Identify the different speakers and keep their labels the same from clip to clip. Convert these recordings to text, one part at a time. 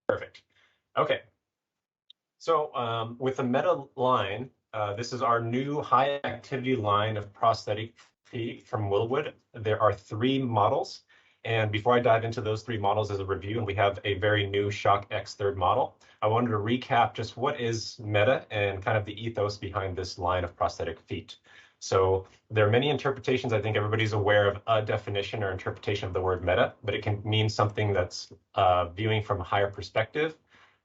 Speaker 1: Perfect. Okay. So with the Meta line, this is our new high activity line of prosthetic feet from Willwood. There are 3 models. And before I dive into those 3 models as a review, and we have a very new Shock X third model, I wanted to recap just what is Meta and kind of the ethos behind this line of prosthetic feet. So there are many interpretations. I think everybody's aware of a definition or interpretation of the word meta, but it can mean something that's viewing from a higher perspective,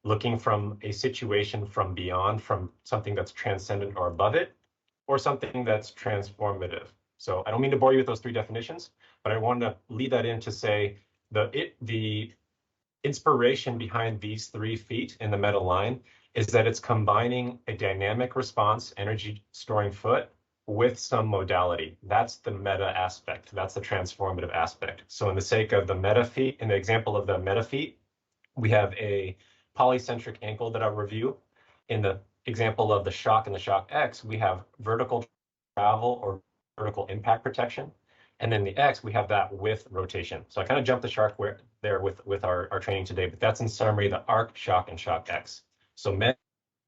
Speaker 1: looking from a situation from beyond, from something that's transcendent or above it, or something that's transformative. So I don't mean to bore you with those 3 definitions, but I wanted to lead that in to say the inspiration behind these 3 feet in the Meta line is that it's combining a dynamic response energy storing foot with some modality. That's the meta aspect. That's the transformative aspect. So in the sake of the Meta feet, in the example of the Meta feet, we have a polycentric ankle that I'll review. In the example of the Shock and the Shock X, we have vertical travel or vertical impact protection. And then the X, we have that with rotation. So I kind of jumped the shark there with our training today, but that's in summary the ARC, Shock, and Shock X. So Meta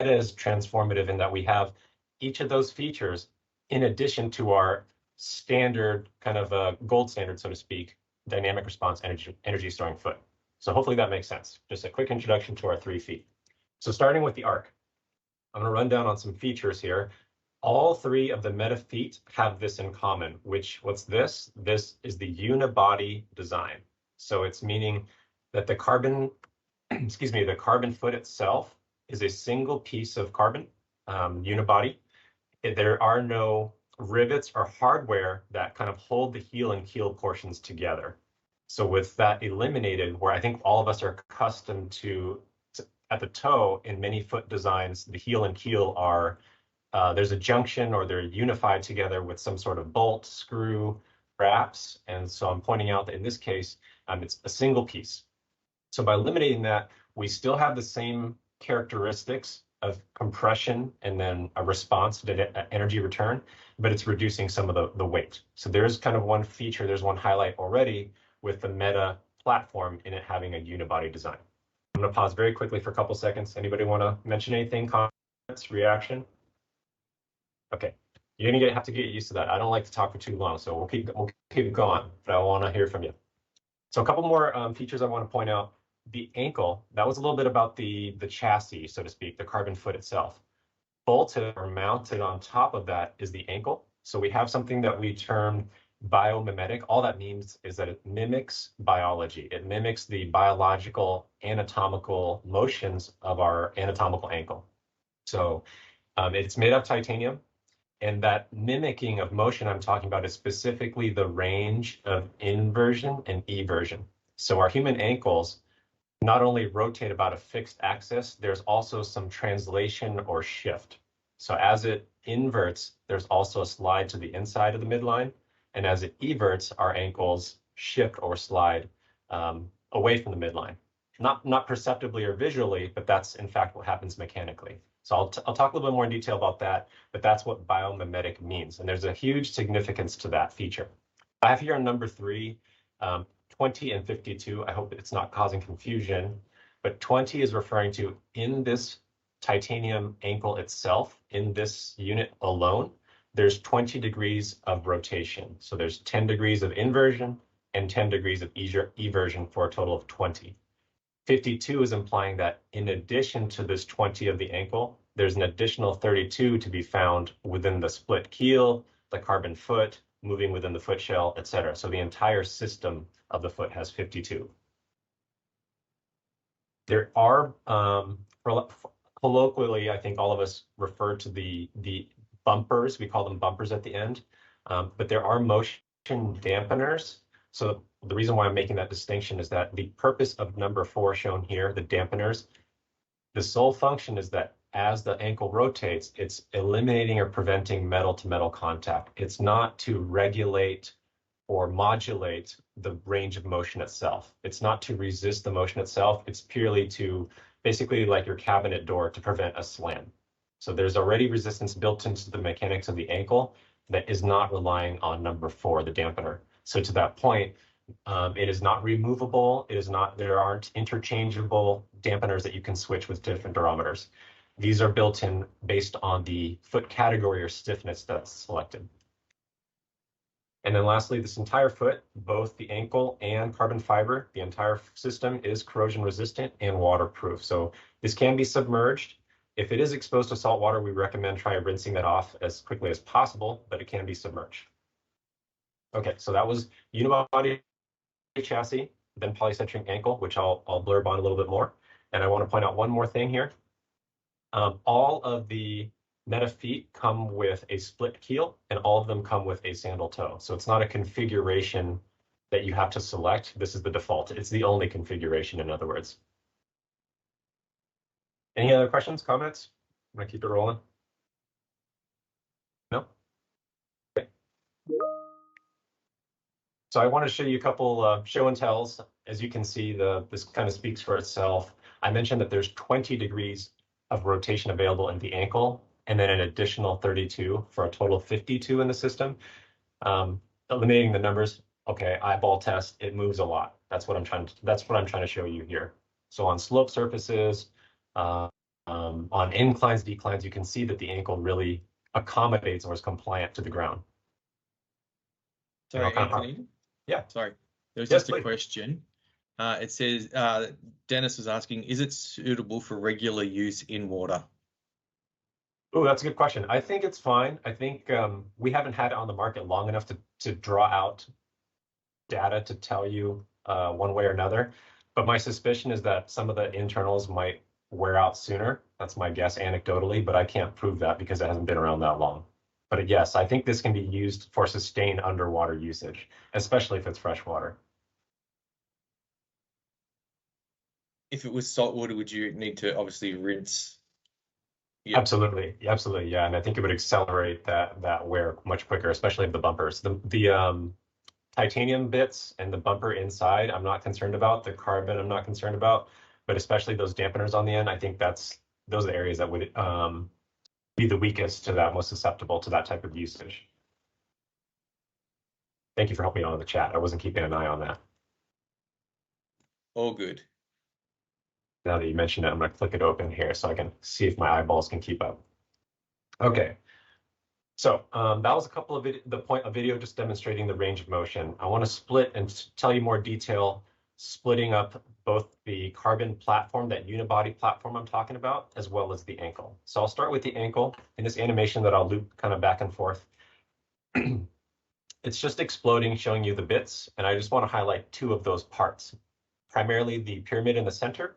Speaker 1: is transformative in that we have each of those features in addition to our standard kind of gold standard, so to speak, dynamic response energy storing foot. So hopefully that makes sense. Just a quick introduction to our 3 feet. So starting with the ARC, I'm going to run down on some features here. All 3 of the Meta feet have this in common, what's this? This is the unibody design. So it's meaning that the carbon, excuse me, the carbon foot itself is a single piece of carbon, unibody. There are no rivets or hardware that kind of hold the heel and keel portions together. So with that eliminated, where I think all of us are accustomed to at the toe in many foot designs, the heel and keel are, there's a junction or they're unified together with some sort of bolt, screw, wraps. And so I'm pointing out that in this case, it's a single piece. So by eliminating that, we still have the same characteristics of compression and then a response to energy return, but it's reducing some of the weight. So there's kind of one feature, there's one highlight already with the Meta platform in it having a unibody design. I'm going to pause very quickly for a couple seconds. Anybody want to mention anything, comments, reaction? Okay, you're going to have to get used to that. I don't like to talk for too long, so we'll keep going, but I want to hear from you. So a couple more features I want to point out. The ankle, that was a little bit about the chassis, so to speak, the carbon foot itself. Bolted or mounted on top of that is the ankle. So we have something that we term biomimetic. All that means is that it mimics biology. It mimics the biological anatomical motions of our anatomical ankle. So it's made of titanium. And that mimicking of motion I'm talking about is specifically the range of inversion and eversion. So our human ankles not only rotate about a fixed axis, there's also some translation or shift. So as it inverts, there's also a slide to the inside of the midline. And as it everts, our ankles shift or slide away from the midline. Not perceptibly or visually, but that's in fact what happens mechanically. So I'll talk a little bit more in detail about that, but that's what biomimetic means. And there's a huge significance to that feature. I have here on number 3, 20 and 52. I hope it's not causing confusion, but 20 is referring to in this titanium ankle itself, in this unit alone, there's 20 degrees of rotation. So there's 10 degrees of inversion and 10 degrees of eversion for a total of 20. 52 is implying that in addition to this 20 of the ankle, there's an additional 32 to be found within the split keel, the carbon foot, moving within the foot shell, etc. So the entire system of the foot has 52. There are, colloquially, I think all of us refer to the bumpers, we call them bumpers at the end, but there are motion dampeners. So the reason why I'm making that distinction is that the purpose of number 4 shown here, the dampeners, the sole function is that as the ankle rotates, it's eliminating or preventing metal-to-metal contact. It's not to regulate or modulate the range of motion itself. It's not to resist the motion itself. It's purely to basically like your cabinet door to prevent a slam. So there's already resistance built into the mechanics of the ankle that is not relying on number 4, the dampener. So to that point, It is not removable. It is not, there aren't interchangeable dampeners that you can switch with different durometers. These are built in based on the foot category or stiffness that's selected. And then lastly, this entire foot, both the ankle and carbon fiber, the entire system is corrosion resistant and waterproof. So this can be submerged. If it is exposed to salt water, we recommend trying rinsing that off as quickly as possible, but it can be submerged. Okay, so that was unibody chassis, then polycentric ankle, which I'll blurb on a little bit more. And I want to point out one more thing here. All of the Meta feet come with a split keel, and all of them come with a sandal toe. So it's not a configuration that you have to select. This is the default. It's the only configuration, in other words. Any other questions, comments? I'm gonna keep it rolling. No? Okay. So I want to show you a couple show and tells. As you can see, this kind of speaks for itself. I mentioned that there's 20 degrees of rotation available in the ankle, and then an additional 32 for a total of 52 in the system. Eliminating the numbers, okay, eyeball test, it moves a lot. That's what I'm trying to show you here. So on slope surfaces, on inclines, declines, you can see that the ankle really accommodates or is compliant to the ground.
Speaker 2: Sorry, Anthony.
Speaker 1: Yeah.
Speaker 2: Sorry. There's just a question. It says, Dennis was asking, is it suitable for regular use in water?
Speaker 1: Oh, that's a good question. I think it's fine. I think we haven't had it on the market long enough to draw out data to tell you one way or another. But my suspicion is that some of the internals might wear out sooner. That's my guess anecdotally, but I can't prove that because it hasn't been around that long. But yes, I think this can be used for sustained underwater usage, especially if it's freshwater.
Speaker 2: If it was salt water, would you need to obviously rinse?
Speaker 1: Yep. Absolutely, yeah. And I think it would accelerate that wear much quicker, especially the bumpers. The titanium bits and the bumper inside, I'm not concerned about. The carbon, I'm not concerned about. But especially those dampeners on the end, I think those are the areas that would be the weakest to that, most susceptible to that type of usage. Thank you for helping me out in the chat. I wasn't keeping an eye on that.
Speaker 2: All good.
Speaker 1: Now that you mentioned it, I'm going to click it open here so I can see if my eyeballs can keep up. Okay. So that was a couple of the video just demonstrating the range of motion. I want to split and tell you more detail, splitting up both the carbon platform, that unibody platform I'm talking about, as well as the ankle. So I'll start with the ankle in this animation that I'll loop kind of back and forth. It's just exploding, showing you the bits, and I just want to highlight two of those parts, primarily the pyramid in the center,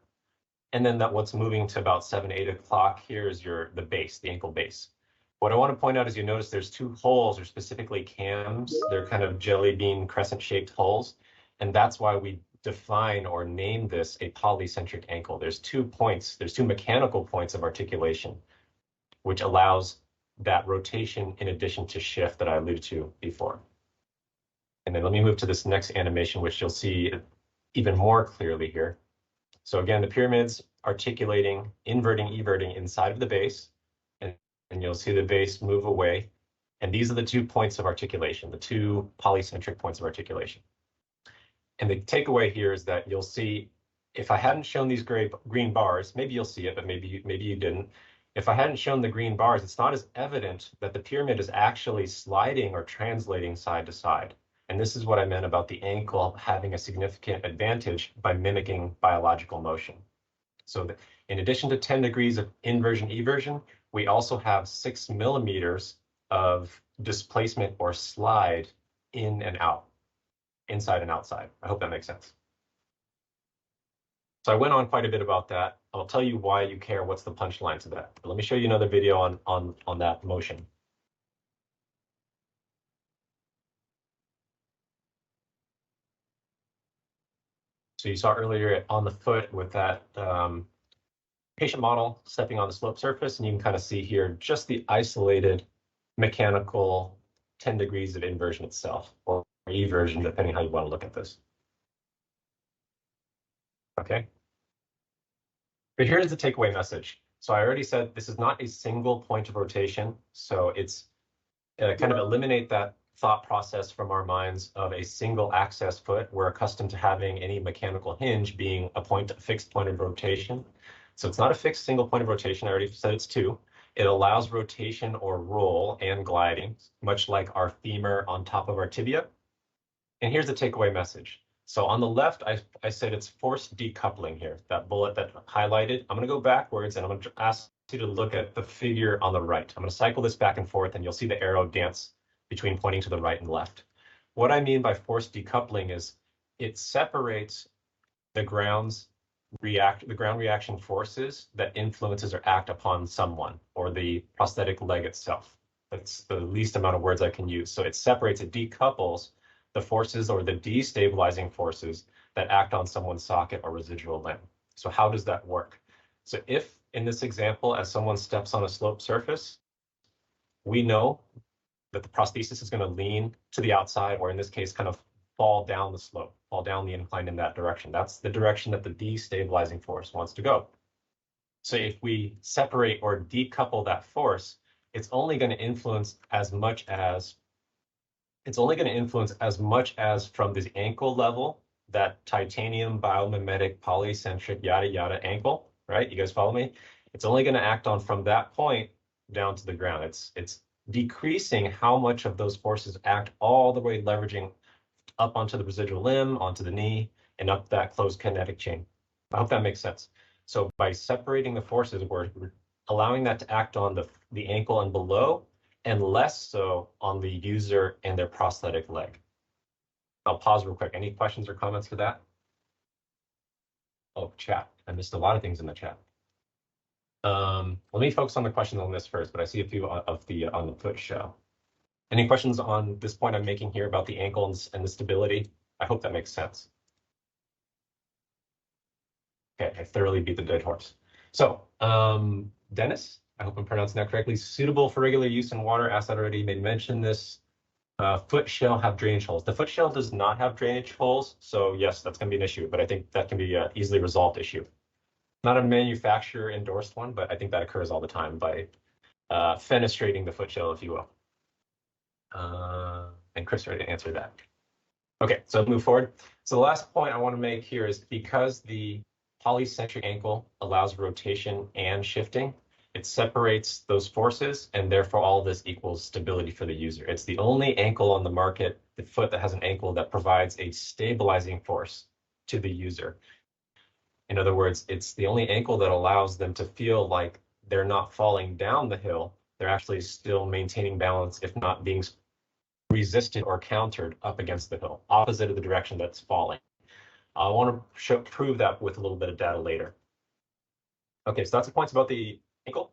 Speaker 1: and then that what's moving to about 7, 8 o'clock here is the base, the ankle base. What I want to point out is you notice there's two holes, or specifically cams. They're kind of jelly bean crescent-shaped holes, and that's why we define or name this a polycentric ankle. There's 2 points, there's 2 mechanical points of articulation, which allows that rotation in addition to shift that I alluded to before. And then let me move to this next animation, which you'll see even more clearly here. So again, the pyramids articulating, inverting, everting inside of the base, and you'll see the base move away. And these are the 2 points of articulation, the 2 polycentric points of articulation. And the takeaway here is that you'll see, if I hadn't shown these green bars, maybe you'll see it, but maybe you didn't. If I hadn't shown the green bars, it's not as evident that the pyramid is actually sliding or translating side to side. And this is what I meant about the ankle having a significant advantage by mimicking biological motion. So in addition to 10 degrees of inversion, eversion, we also have 6 millimeters of displacement or slide in and out, inside and outside. I hope that makes sense. So I went on quite a bit about that. I'll tell you why you care, what's the punchline to that. But let me show you another video on that motion. So you saw earlier on the foot with that patient model stepping on the slope surface, and you can kind of see here just the isolated mechanical 10 degrees of inversion itself, or eversion, depending how you want to look at this. Okay. But here's the takeaway message. So I already said this is not a single point of rotation. So it's kind of eliminate that thought process from our minds of a single access foot. We're accustomed to having any mechanical hinge being a fixed point of rotation. So it's not a fixed single point of rotation. I already said it's two. It allows rotation or roll and gliding, much like our femur on top of our tibia. And here's the takeaway message. So on the left, I said it's force decoupling here, that bullet that highlighted. I'm going to go backwards and I'm going to ask you to look at the figure on the right. I'm going to cycle this back and forth and you'll see the arrow dance between pointing to the right and left. What I mean by force decoupling is it separates the ground reaction forces that influences or act upon someone or the prosthetic leg itself. That's the least amount of words I can use. So it separates, it decouples the forces or the destabilizing forces that act on someone's socket or residual limb. So how does that work? So if in this example, as someone steps on a sloped surface, we know that the prosthesis is going to lean to the outside, or in this case, kind of fall down the slope, fall down the incline in that direction. That's the direction that the destabilizing force wants to go. So if we separate or decouple that force, it's only going to influence as much as from the ankle level, that titanium biomimetic polycentric yada yada ankle, right? You guys follow me? It's only going to act on from that point down to the ground. It's decreasing how much of those forces act all the way leveraging up onto the residual limb, onto the knee, and up that closed kinetic chain. I hope that makes sense. So by separating the forces, we're allowing that to act on the ankle and below, and less so on the user and their prosthetic leg. I'll pause real quick. Any questions or comments for that? Oh, chat. I missed a lot of things in the chat. Let me focus on the questions on this first, but I see a few of the on the foot show. Any questions on this point I'm making here about the ankle and the stability? I hope that makes sense. Okay, I thoroughly beat the dead horse. So, Dennis, I hope I'm pronouncing that correctly. Suitable for regular use in water. Asked that already. Made mention this. Foot shell have drainage holes. The foot shell does not have drainage holes, so yes, that's going to be an issue. But I think that can be an easily resolved issue. Not a manufacturer endorsed one, but I think that occurs all the time by fenestrating the foot shell, if you will. And Chris already answered that. Okay, so move forward. So the last point I want to make here is because the polycentric ankle allows rotation and shifting, it separates those forces, and therefore all of this equals stability for the user. It's the only ankle on the market, the foot that has an ankle that provides a stabilizing force to the user. In other words, it's the only ankle that allows them to feel like they're not falling down the hill. They're actually still maintaining balance, if not being resisted or countered up against the hill, opposite of the direction that's falling. I want to prove that with a little bit of data later. Okay, so that's the points about the ankle.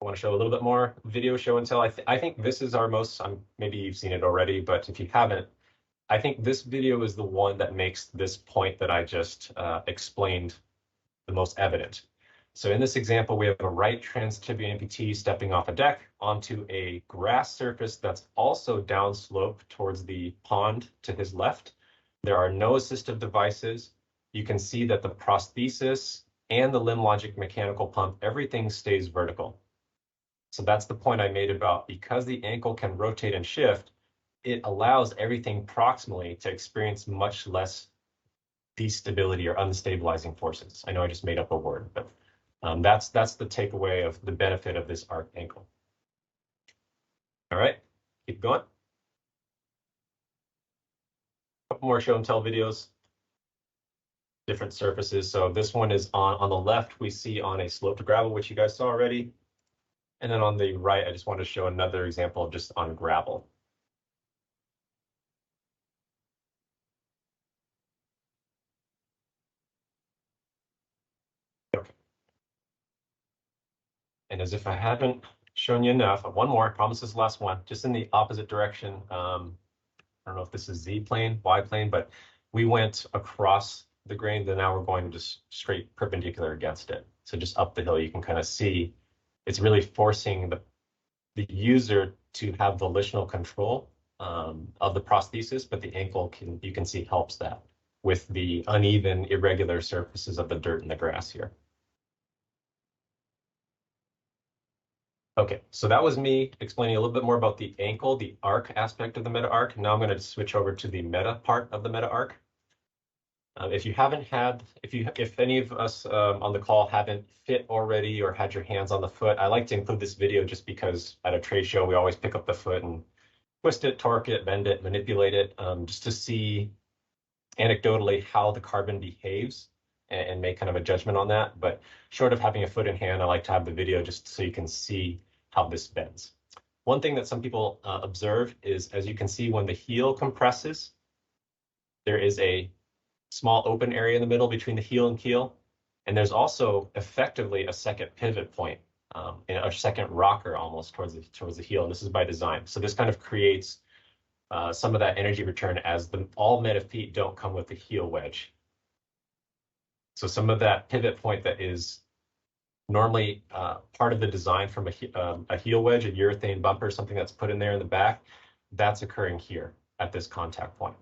Speaker 1: I want to show a little bit more video show and tell. I think this is our most, maybe you've seen it already, but if you haven't, I think this video is the one that makes this point that I just explained the most evident. So in this example, we have a right transtibial amputee stepping off a deck onto a grass surface that's also downslope towards the pond to his left. There are no assistive devices. You can see that the prosthesis and the limb logic mechanical pump, everything stays vertical. So that's the point I made about because the ankle can rotate and shift, it allows everything proximally to experience much less destability or unstabilizing forces. I know I just made up a word, but that's the takeaway of the benefit of this arc ankle. All right, keep going. A couple more show and tell videos, different surfaces. So this one is on the left, we see on a slope to gravel, which you guys saw already. And then on the right, I just want to show another example of just on gravel. Okay. And as if I haven't shown you enough, one more, I promise this is the last one, just in the opposite direction. I don't know if this is Z plane, Y plane, but we went across the grain, then now we're going just straight perpendicular against it. So just up the hill, you can kind of see it's really forcing the user to have volitional control of the prosthesis, but the ankle you can see helps that with the uneven, irregular surfaces of the dirt and the grass here. Okay, so that was me explaining a little bit more about the ankle, the arc aspect of the meta arc. Now I'm going to switch over to the meta part of the meta arc. If you haven't had, if any of us on the call haven't fit already or had your hands on the foot, I like to include this video just because at a trade show we always pick up the foot and twist it, torque it, bend it, manipulate it, just to see anecdotally how the carbon behaves and make kind of a judgment on that. But short of having a foot in hand, I like to have the video just so you can see how this bends. One thing that some people observe is, as you can see, when the heel compresses, there is a small open area in the middle between the heel and keel. And there's also effectively a second pivot point, a second rocker almost towards the heel. And this is by design. So this kind of creates some of that energy return as all meta feet don't come with the heel wedge. So some of that pivot point that is normally part of the design from a heel wedge, a urethane bumper, something that's put in there in the back, that's occurring here at this contact point.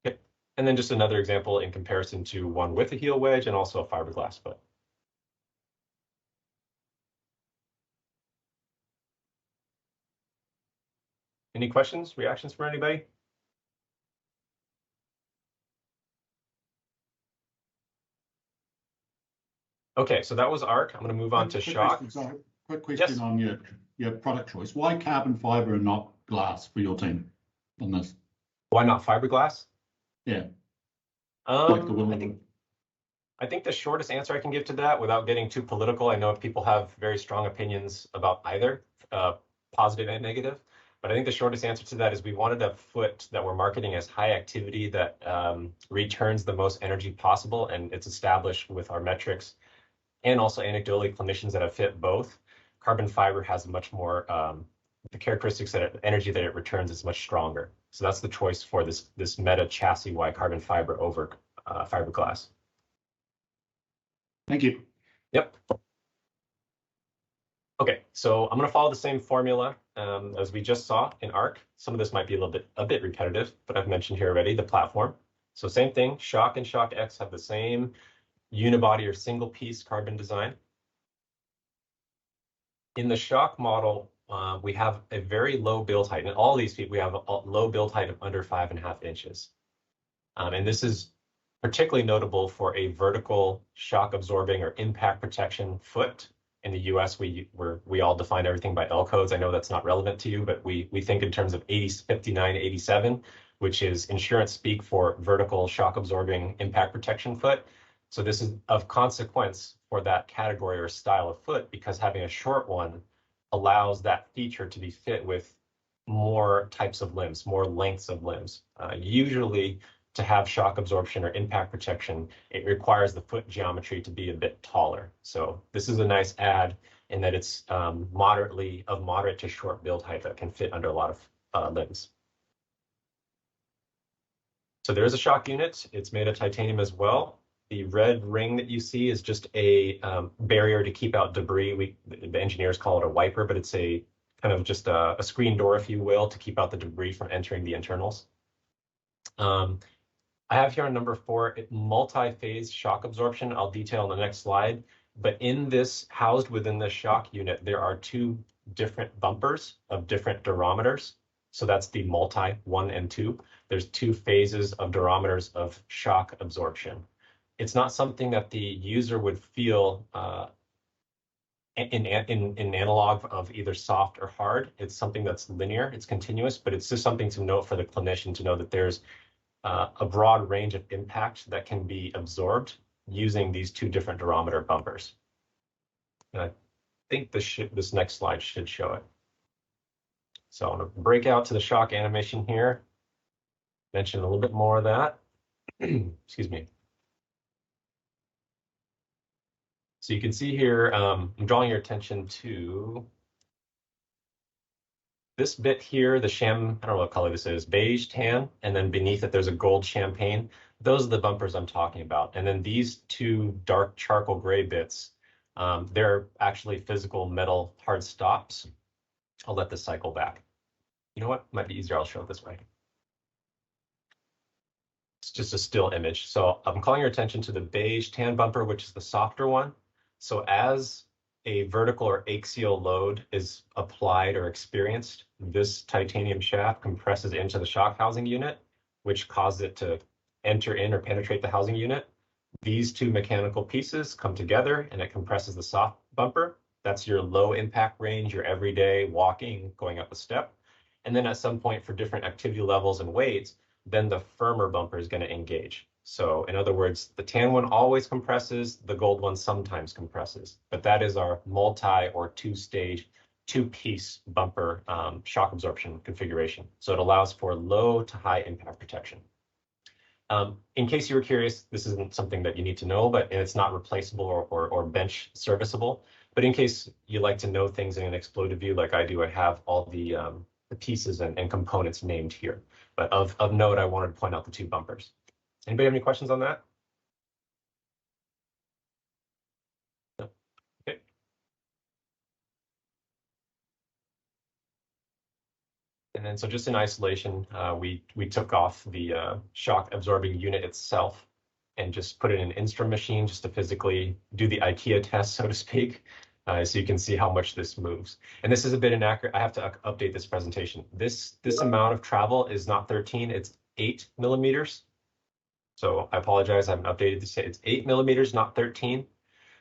Speaker 1: Okay. And then just another example in comparison to one with a heel wedge and also a fiberglass foot. Any questions, reactions from anybody? Okay, so that was arc. I'm going to move on to shock.
Speaker 3: Quick question on your product choice. Why carbon fiber and not glass for your team on this?
Speaker 1: Why not fiberglass?
Speaker 3: Yeah.
Speaker 1: I think the shortest answer I can give to that without getting too political, I know people have very strong opinions about either, positive and negative, but I think the shortest answer to that is we wanted a foot that we're marketing as high activity that returns the most energy possible, and it's established with our metrics and also anecdotally clinicians that have fit both. Carbon fiber has much more, the characteristics that energy that it returns is much stronger. So that's the choice for this meta chassis Y carbon fiber over fiberglass.
Speaker 3: Thank you.
Speaker 1: Yep. Okay, so I'm going to follow the same formula as we just saw in ARC. Some of this might be a bit repetitive, but I've mentioned here already the platform. So same thing, Shock and Shock X have the same unibody or single piece carbon design. In the Shock model, we have a very low build height. In all these feet, we have a low build height of under 5.5 inches. And this is particularly notable for a vertical shock absorbing or impact protection foot. In the US, we all define everything by L codes. I know that's not relevant to you, but we think in terms of 59, 87, which is insurance speak for vertical shock absorbing impact protection foot. So this is of consequence for that category or style of foot, because having a short one allows that feature to be fit with more types of limbs, more lengths of limbs. Usually, to have shock absorption or impact protection, it requires the foot geometry to be a bit taller. So this is a nice add in that it's moderate to short build height that can fit under a lot of limbs. So there is a shock unit. It's made of titanium as well. The red ring that you see is just a barrier to keep out debris. The engineers call it a wiper, but it's a kind of just a screen door, if you will, to keep out the debris from entering the internals. I have here on number 4, multi-phase shock absorption. I'll detail on the next slide. But in this, housed within the shock unit, there are 2 different bumpers of different durometers. So that's the multi 1 and 2. There's 2 phases of durometers of shock absorption. It's not something that the user would feel in analog of either soft or hard. It's something that's linear, it's continuous, but it's just something to note for the clinician to know that there's a broad range of impact that can be absorbed using these 2 different durometer bumpers. And I think this next slide should show it. So I'm going to break out to the shock animation here, mention a little bit more of that. Excuse me. So you can see here, I'm drawing your attention to this bit here, the I don't know what color this is, beige tan, and then beneath it there's a gold champagne. Those are the bumpers I'm talking about. And then these 2 dark charcoal gray bits, they're actually physical metal hard stops. I'll let this cycle back. You know what? Might be easier, I'll show it this way. It's just a still image. So I'm calling your attention to the beige tan bumper, which is the softer one. So as a vertical or axial load is applied or experienced, this titanium shaft compresses into the shock housing unit, which causes it to enter in or penetrate the housing unit. These two mechanical pieces come together and it compresses the soft bumper. That's your low impact range, your everyday walking, going up a step. And then at some point for different activity levels and weights, then the firmer bumper is going to engage. So in other words, the tan one always compresses, the gold one sometimes compresses, but that is our multi or two-stage, two-piece bumper shock absorption configuration. So it allows for low to high impact protection. In case you were curious, this isn't something that you need to know, but it's not replaceable or bench serviceable. But in case you like to know things in an exploitive view like I do, I have all the pieces and components named here. But of note, I wanted to point out the two bumpers. Anybody have any questions on that? No? Okay. And then so just in isolation, we took off the shock absorbing unit itself and just put it in an instrument machine just to physically do the IKEA test, so to speak. So you can see how much this moves. And this is a bit inaccurate. I have to update this presentation. This amount of travel is not 13, it's 8 millimeters. So I apologize, I haven't updated this. It's 8 millimeters, not 13.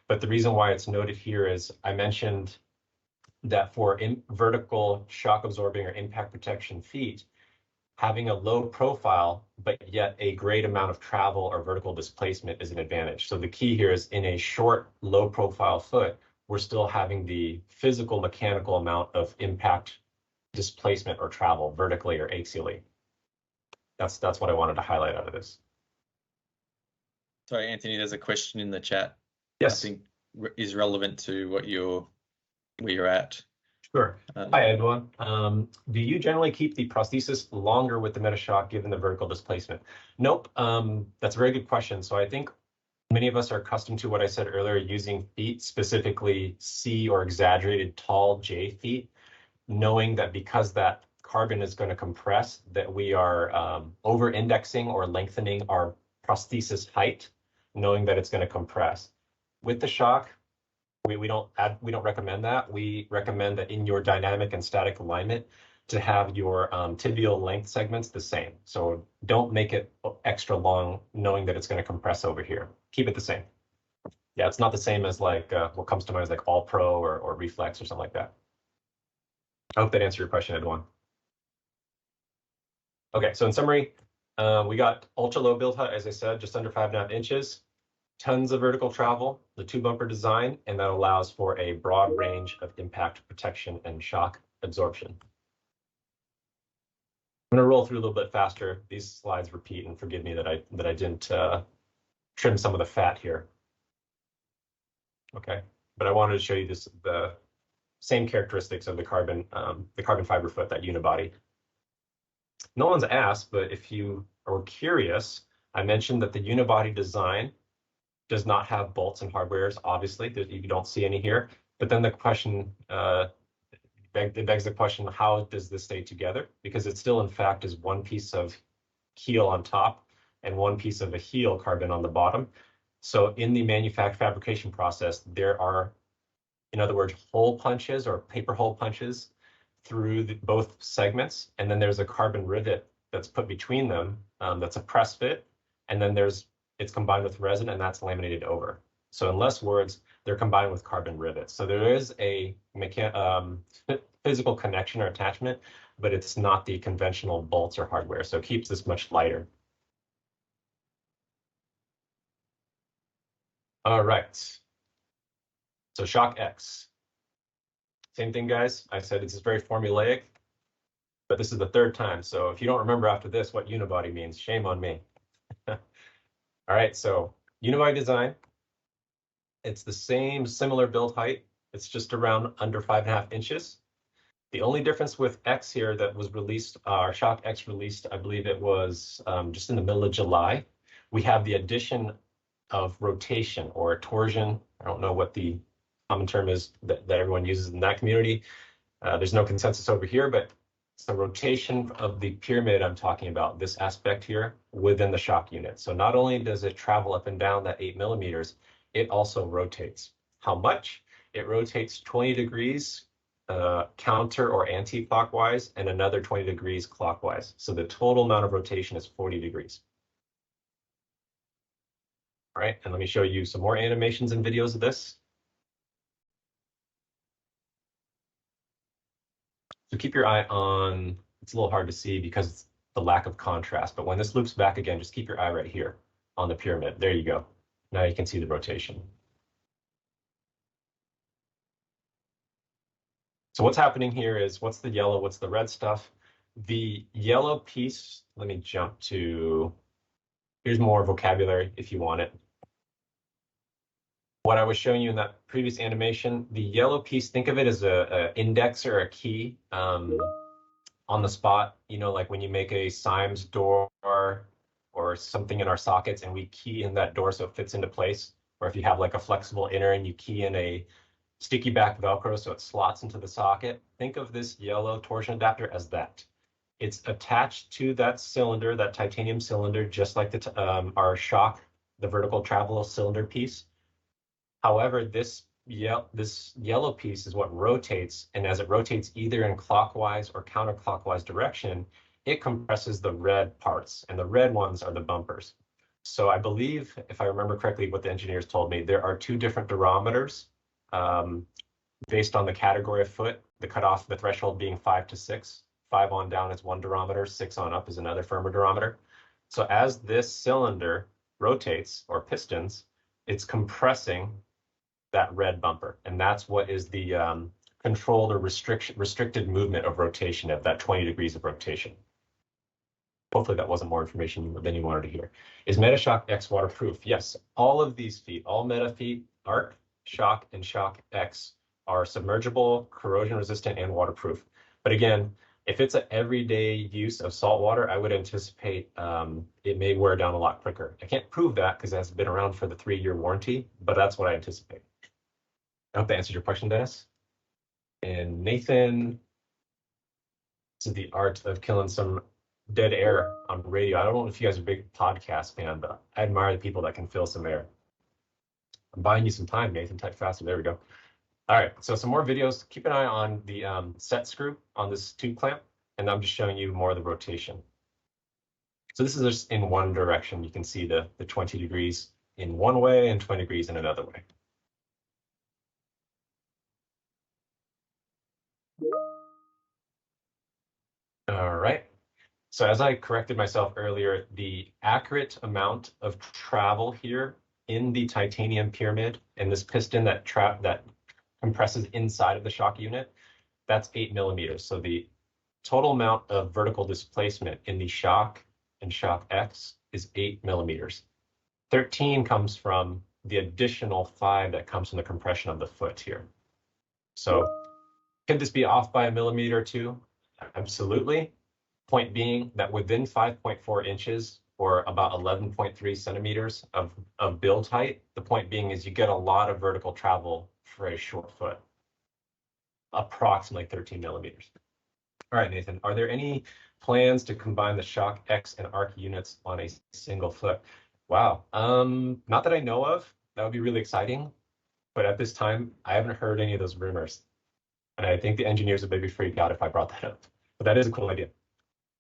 Speaker 1: But the reason why it's noted here is I mentioned that for vertical shock absorbing or impact protection feet, having a low profile, but yet a great amount of travel or vertical displacement is an advantage. So the key here is in a short, low profile foot, we're still having the physical mechanical amount of impact displacement or travel vertically or axially. That's what I wanted to highlight out of this.
Speaker 2: Sorry, Anthony, there's a question in the chat.
Speaker 1: Yes.
Speaker 2: I think is relevant to where you're at.
Speaker 1: Sure. Hi, Edwin. Do you generally keep the prosthesis longer with the Metashock given the vertical displacement? Nope. That's a very good question. So I think many of us are accustomed to what I said earlier, using feet, specifically C or exaggerated tall J feet, knowing that because that carbon is going to compress, that we are over-indexing or lengthening our prosthesis height, knowing that it's going to compress. With the shock, we don't recommend that. We recommend that in your dynamic and static alignment to have your tibial length segments the same. So don't make it extra long, knowing that it's going to compress over here. Keep it the same. Yeah, it's not the same as like what comes to mind is like All Pro or Reflex or something like that. I hope that answered your question, Edwin. Okay, so in summary, we got ultra low build height, as I said, just under 5.5 inches. Tons of vertical travel, the two bumper design, and that allows for a broad range of impact protection and shock absorption. I'm going to roll through a little bit faster. These slides repeat, and forgive me that I didn't trim some of the fat here. Okay, but I wanted to show you the same characteristics of the carbon fiber foot, that unibody. No one's asked, but if you are curious, I mentioned that the unibody design does not have bolts and hardwares, obviously, you don't see any here. But then the question, it begs the question, how does this stay together? Because it still, in fact, is one piece of keel on top and one piece of a heel carbon on the bottom. So in the manufacturing fabrication process, there are, in other words, hole punches or paper hole punches through both segments. And then there's a carbon rivet that's put between them, that's a press fit. And then it's combined with resin, and that's laminated over. So in less words, they're combined with carbon rivets. So there is a physical connection or attachment, but it's not the conventional bolts or hardware. So it keeps this much lighter. All right. So Shock X. Same thing, guys. I said it's very formulaic, but this is the third time. So if you don't remember after this what unibody means, shame on me. All right, so unibody design. It's the same, similar build height. It's just around under 5.5 inches. The only difference with X here that was released, our Shock X released, I believe it was just in the middle of July. We have the addition of rotation or torsion. I don't know what the common term is that everyone uses in that community. There's no consensus over here, but It's the rotation of the pyramid I'm talking about, this aspect here, within the shock unit. So not only does it travel up and down that 8 millimeters, it also rotates. How much? It rotates 20 degrees counter or anti-clockwise and another 20 degrees clockwise. So the total amount of rotation is 40 degrees. All right, and let me show you some more animations and videos of this. So keep your eye on, it's a little hard to see because it's the lack of contrast, but when this loops back again, just keep your eye right here on the pyramid. There you go. Now you can see the rotation. So what's happening here is, what's the yellow, what's the red stuff? The yellow piece, let me jump to, here's more vocabulary if you want it. What I was showing you in that previous animation, the yellow piece, think of it as a index or a key on the spot. You know, like when you make a Symes door or something in our sockets and we key in that door so it fits into place. Or if you have like a flexible inner and you key in a sticky back Velcro so it slots into the socket, think of this yellow torsion adapter as that. It's attached to that cylinder, that titanium cylinder, just like our shock, the vertical travel cylinder piece. However, this yellow piece is what rotates, and as it rotates either in clockwise or counterclockwise direction, it compresses the red parts, and the red ones are the bumpers. So I believe, if I remember correctly, what the engineers told me, there are two different durometers based on the category of foot, the cutoff, the threshold being 5 to 6. 5 on down is one durometer, 6 on up is another firmer durometer. So as this cylinder rotates, or pistons, it's compressing that red bumper. And that's what is the controlled or restricted movement of rotation of that 20 degrees of rotation. Hopefully that wasn't more information than you wanted to hear. Is MetaShock X waterproof? Yes, all of these feet, all Meta feet, Arc, Shock, and Shock X are submergible, corrosion resistant, and waterproof. But again, if it's an everyday use of salt water, I would anticipate it may wear down a lot quicker. I can't prove that because it hasn't been around for the 3-year warranty, but that's what I anticipate. I hope that answered your question, Dennis. And Nathan, this is the art of killing some dead air on radio. I don't know if you guys are a big podcast fan, but I admire the people that can fill some air. I'm buying you some time, Nathan. Type faster. There we go. All right, so some more videos. Keep an eye on the set screw on this tube clamp, and I'm just showing you more of the rotation. So this is just in one direction. You can see the 20 degrees in one way and 20 degrees in another way. All right. So as I corrected myself earlier, the accurate amount of travel here in the titanium pyramid and this piston that compresses inside of the shock unit, that's 8 millimeters. So the total amount of vertical displacement in the shock and shock X is 8 millimeters. 13 comes from the additional 5 that comes from the compression of the foot here. So could this be off by a millimeter or two? Absolutely. Point being that within 5.4 inches or about 11.3 centimeters of build height, the point being is you get a lot of vertical travel for a short foot, approximately 13 millimeters. All right, Nathan, are there any plans to combine the Shock X and Arc units on a single foot? Wow, not that I know of. That would be really exciting. But at this time, I haven't heard any of those rumors. And I think the engineers would maybe freak out if I brought that up. But that is a cool idea.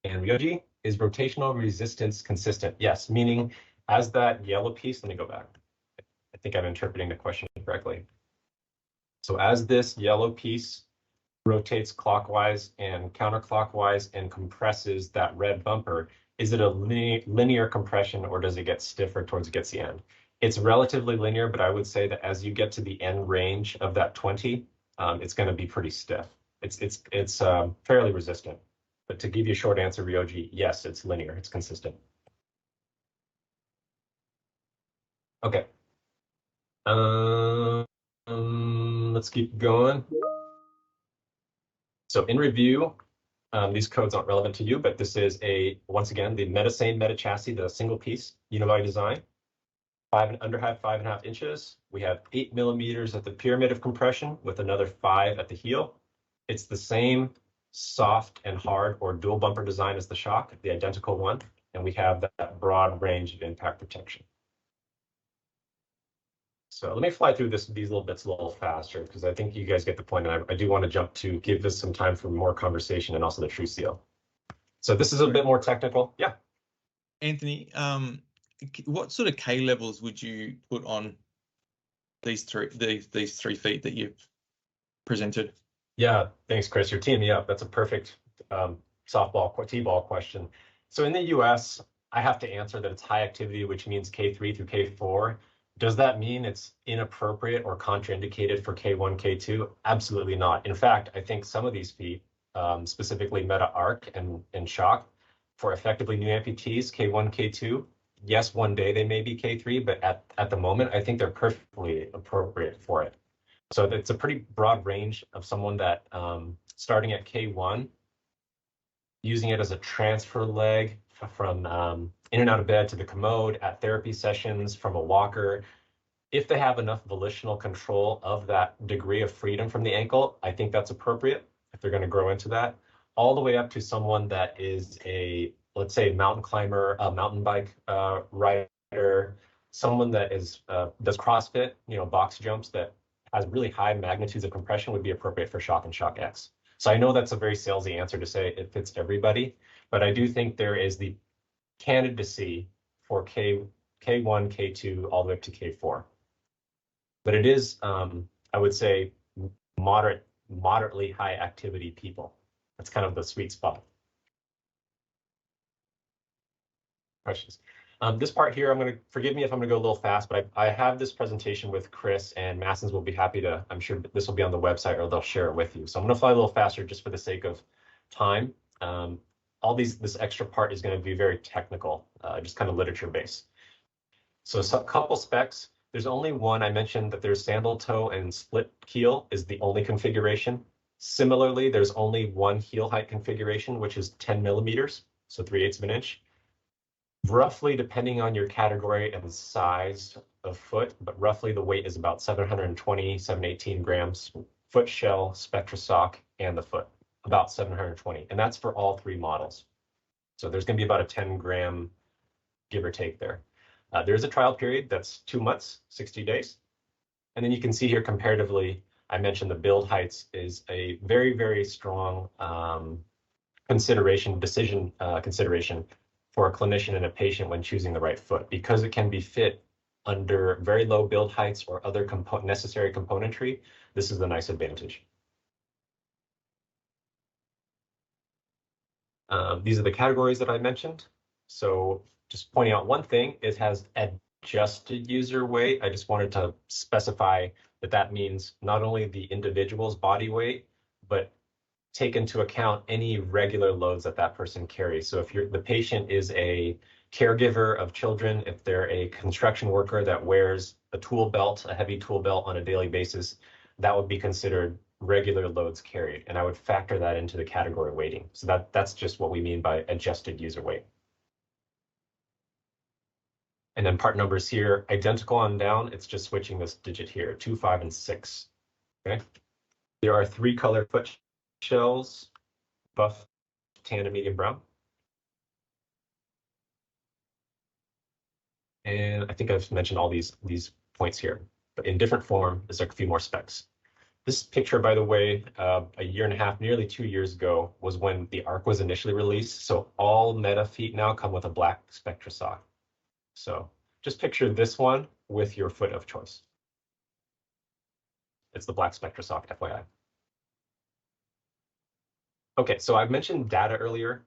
Speaker 1: And Ryoji, is rotational resistance consistent? Yes, meaning as that yellow piece, let me go back. I think I'm interpreting the question correctly. So as this yellow piece rotates clockwise and counterclockwise and compresses that red bumper, is it a linear compression or does it get stiffer towards it gets the end? It's relatively linear, but I would say that as you get to the end range of that 20, it's going to be pretty stiff. It's fairly resistant. But to give you a short answer, Ryoji, yes, it's linear. It's consistent. Okay. Let's keep going. So in review, these codes aren't relevant to you, but this is once again, the same meta chassis, the single piece unibody design. Underhide 5.5 inches. We have 8 millimeters at the pyramid of compression with another 5 at the heel. It's the same soft and hard or dual bumper design as the shock, the identical one, and we have that broad range of impact protection. So let me fly through these little bits a little faster because I think you guys get the point. And I do want to jump to give this some time for more conversation and also the Truseal. So this is a bit more technical. Yeah.
Speaker 2: Anthony, what sort of K levels would you put on these three feet that you've presented?
Speaker 1: Yeah, thanks, Chris. You're teeing me up. That's a perfect softball, T-ball question. So in the US, I have to answer that it's high activity, which means K3 through K4. Does that mean it's inappropriate or contraindicated for K1, K2? Absolutely not. In fact, I think some of these feet, specifically Meta Arc and Shock, for effectively new amputees, K1, K2, yes, one day they may be K3, but at the moment, I think they're perfectly appropriate for it. So it's a pretty broad range of someone that starting at K1, using it as a transfer leg from in and out of bed to the commode, at therapy sessions, from a walker. If they have enough volitional control of that degree of freedom from the ankle, I think that's appropriate if they're going to grow into that. All the way up to someone that is a, let's say, mountain climber, a mountain bike rider, someone that is does CrossFit, box jumps that has really high magnitudes of compression would be appropriate for Shock and Shock X. So I know that's a very salesy answer to say it fits everybody, but I do think there is the candidacy for K1, K2, all the way up to K4. But it is, I would say, moderately high activity people. That's kind of the sweet spot. Questions? This part here, forgive me if I'm gonna go a little fast, but I have this presentation with Chris, and Massens will be happy to, I'm sure this will be on the website or they'll share it with you. So I'm gonna fly a little faster just for the sake of time. This extra part is gonna be very technical, just kind of literature based. So a couple specs. There's only one. I mentioned that there's sandal toe and split keel is the only configuration. Similarly, there's only one heel height configuration, which is 10 millimeters, so 3/8 of an inch. Roughly, depending on your category and size of foot, but roughly the weight is about 720, 718 grams. Foot shell, Spectra sock, and the foot, about 720. And that's for all three models. So there's going to be about a 10-gram give or take there. There's a trial period that's 2 months, 60 days. And then you can see here comparatively, I mentioned the build heights is a very, very strong decision consideration for a clinician and a patient when choosing the right foot, because it can be fit under very low build heights or other necessary componentry. This is a nice advantage. These are the categories that I mentioned. So just pointing out one thing, it has adjusted user weight. I just wanted to specify that means not only the individual's body weight, but take into account any regular loads that person carries. So if the patient is a caregiver of children, if they're a construction worker that wears a tool belt, a heavy tool belt on a daily basis, that would be considered regular loads carried. And I would factor that into the category weighting. So that's just what we mean by adjusted user weight. And then part numbers here, identical on down. It's just switching this digit here, 2, 5, and 6. Okay. There are 3 color foot shells, buff, tan, and medium brown. And I think I've mentioned all these points here, but in different form, there's a few more specs. This picture, by the way, a year and a half, nearly 2 years ago, was when the Arc was initially released. So all Meta feet now come with a black Spectra sock. So just picture this one with your foot of choice. It's the black Spectra sock, FYI. Okay, so I've mentioned data earlier.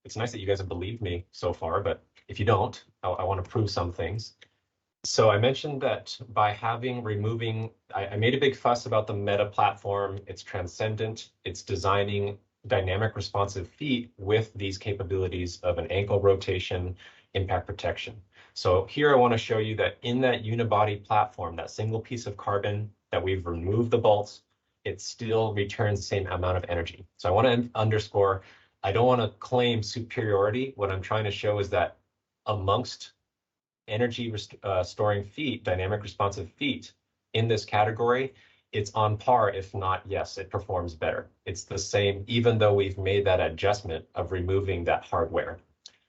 Speaker 1: It's nice that you guys have believed me so far, but if you don't, I want to prove some things. So I mentioned that by removing, I made a big fuss about the Meta platform. It's transcendent. It's designing dynamic responsive feet with these capabilities of an ankle rotation, impact protection. So here I want to show you that in that unibody platform, that single piece of carbon that we've removed the bolts, it still returns the same amount of energy. So I want to underscore, I don't want to claim superiority. What I'm trying to show is that amongst energy storing feet, dynamic responsive feet in this category, it's on par, if not, yes, it performs better. It's the same, even though we've made that adjustment of removing that hardware.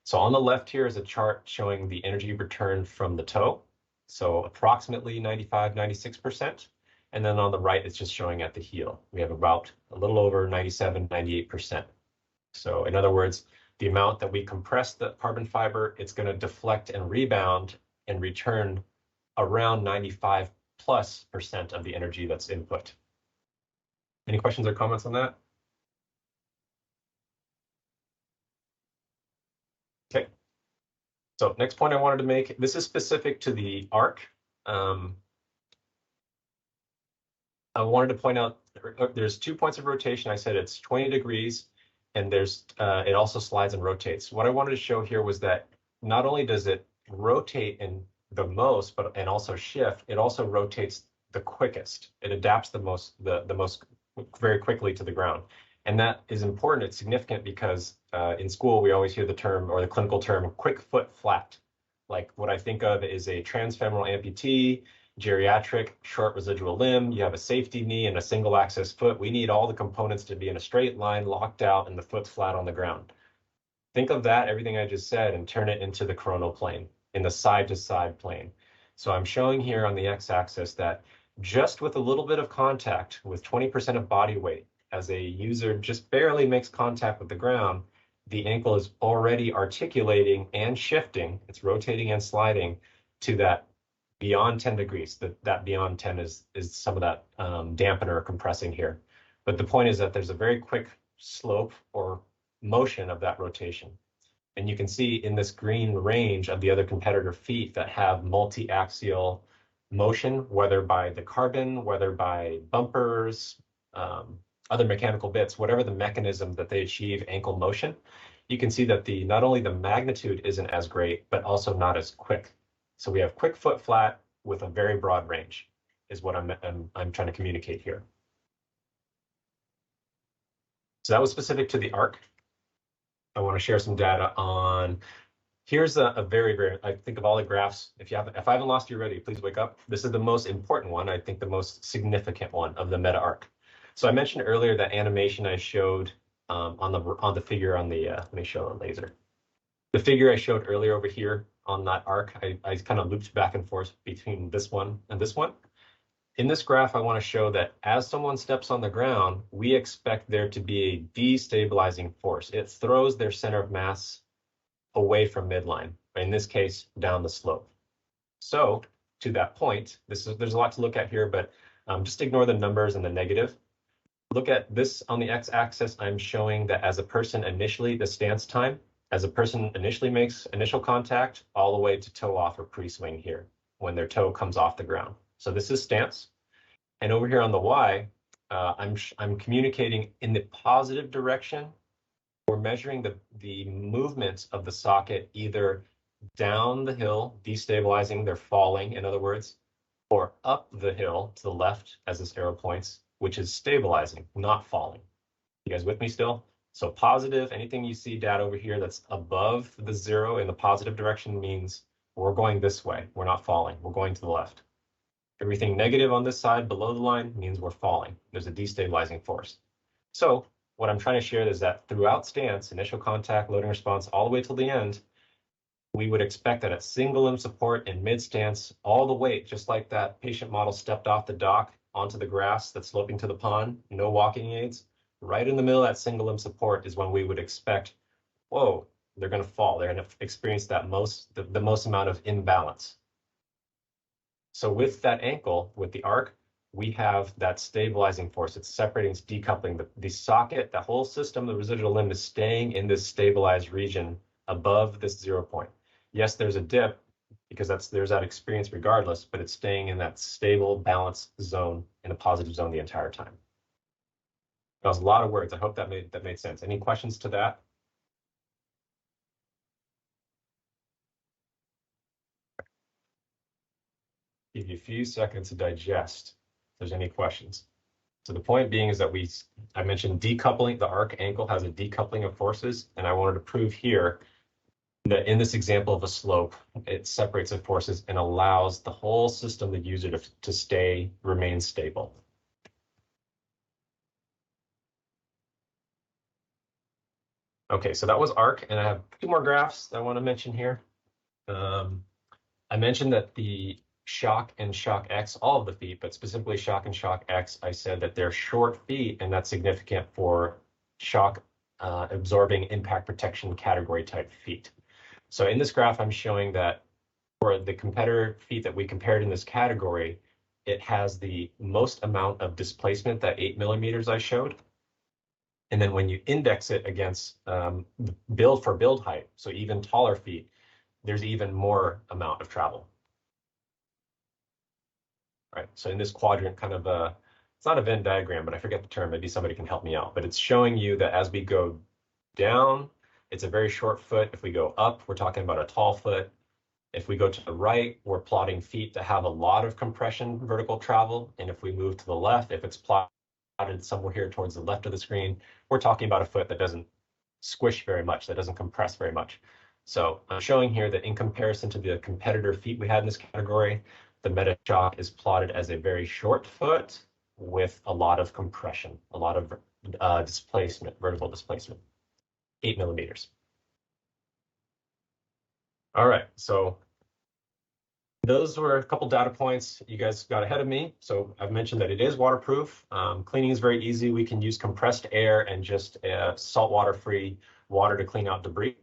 Speaker 1: So on the left here is a chart showing the energy return from the toe. So approximately 95, 96%. And then on the right, it's just showing at the heel. We have about a little over 97, 98%. So in other words, the amount that we compress the carbon fiber, it's going to deflect and rebound and return around 95+% of the energy that's input. Any questions or comments on that? Okay. So next point I wanted to make, this is specific to the arc. I wanted to point out there's 2 points of rotation. I said it's 20 degrees, and there's it also slides and rotates. What I wanted to show here was that not only does it rotate in the most, but and also shift, it also rotates the quickest. It adapts the most very quickly to the ground. And that is important. It's significant because in school, we always hear the term, or the clinical term, quick foot flat. Like what I think of is a transfemoral amputee, geriatric, short residual limb. You have a safety knee and a single access foot. We need all the components to be in a straight line, locked out, and the foot's flat on the ground. Think of that, everything I just said, and turn it into the coronal plane, in the side-to-side plane. So I'm showing here on the x-axis that just with a little bit of contact, with 20% of body weight, as a user just barely makes contact with the ground, the ankle is already articulating and shifting. It's rotating and sliding to that beyond 10 degrees. That beyond 10 is some of that dampener compressing here. But the point is that there's a very quick slope or motion of that rotation. And you can see in this green range of the other competitor feet that have multi-axial motion, whether by the carbon, whether by bumpers, other mechanical bits, whatever the mechanism that they achieve ankle motion, you can see that not only the magnitude isn't as great, but also not as quick. So we have quick foot flat with a very broad range is what I'm trying to communicate here. So that was specific to the arc. I want to share some data on, here's a very, I think of all the graphs, if I haven't lost you already, please wake up. This is the most important one, I think the most significant one of the meta arc. So I mentioned earlier that animation I showed on the figure on the, let me show on laser. The figure I showed earlier over here on that arc, I kind of looped back and forth between this one and this one. In this graph, I want to show that as someone steps on the ground, we expect there to be a destabilizing force. It throws their center of mass away from midline, in this case, down the slope. So to that point, there's a lot to look at here, but just ignore the numbers and the negative. Look at this on the x-axis. I'm showing that as a person initially, the stance time, as a person initially makes initial contact, all the way to toe off or pre-swing here, when their toe comes off the ground. So this is stance. And over here on the Y, I'm communicating in the positive direction. We're measuring the movement of the socket either down the hill, destabilizing, they're falling, in other words, or up the hill to the left, as this arrow points, which is stabilizing, not falling. You guys with me still? So positive, anything you see data over here that's above the 0 in the positive direction means we're going this way. We're not falling. We're going to the left. Everything negative on this side below the line means we're falling. There's a destabilizing force. So what I'm trying to share is that throughout stance, initial contact, loading response, all the way till the end, we would expect that at single limb support and mid stance, all the weight, just like that patient model stepped off the dock onto the grass that's sloping to the pond, no walking aids, right in the middle of that single limb support is when we would expect, whoa, they're going to fall. They're going to experience that the most amount of imbalance. So with that ankle, with the arc, we have that stabilizing force. It's separating, it's decoupling. The socket, the whole system, the residual limb is staying in this stabilized region above this 0 point. Yes, there's a dip because there's that experience regardless, but it's staying in that stable, balanced zone, in a positive zone the entire time. That was a lot of words. I hope that made sense. Any questions to that? Give you a few seconds to digest if there's any questions. So the point being is that I mentioned decoupling. The arc ankle has a decoupling of forces, and I wanted to prove here that in this example of a slope, it separates the forces and allows the whole system, the user, to remain stable. Okay, so that was ARC, and I have two more graphs that I want to mention here. I mentioned that the shock and shock X, all of the feet, but specifically shock and shock X, I said that they're short feet, and that's significant for shock absorbing impact protection category type feet. So in this graph, I'm showing that for the competitor feet that we compared in this category, it has the most amount of displacement, that 8 millimeters I showed. And then when you index it against build for build height, so even taller feet, there's even more amount of travel. Right. So in this quadrant, kind of it's not a Venn diagram, but I forget the term. Maybe somebody can help me out. But it's showing you that as we go down, it's a very short foot. If we go up, we're talking about a tall foot. If we go to the right, we're plotting feet that have a lot of compression vertical travel. And if we move to the left, if it's plotted somewhere here towards the left of the screen, we're talking about a foot that doesn't squish very much, that doesn't compress very much. So I'm showing here that in comparison to the competitor feet we had in this category, the meta shock is plotted as a very short foot with a lot of compression, a lot of displacement, vertical displacement, 8 millimeters. All right, so those were a couple data points. You guys got ahead of me. So I've mentioned that it is waterproof. Cleaning is very easy. We can use compressed air and just saltwater-free water to clean out debris.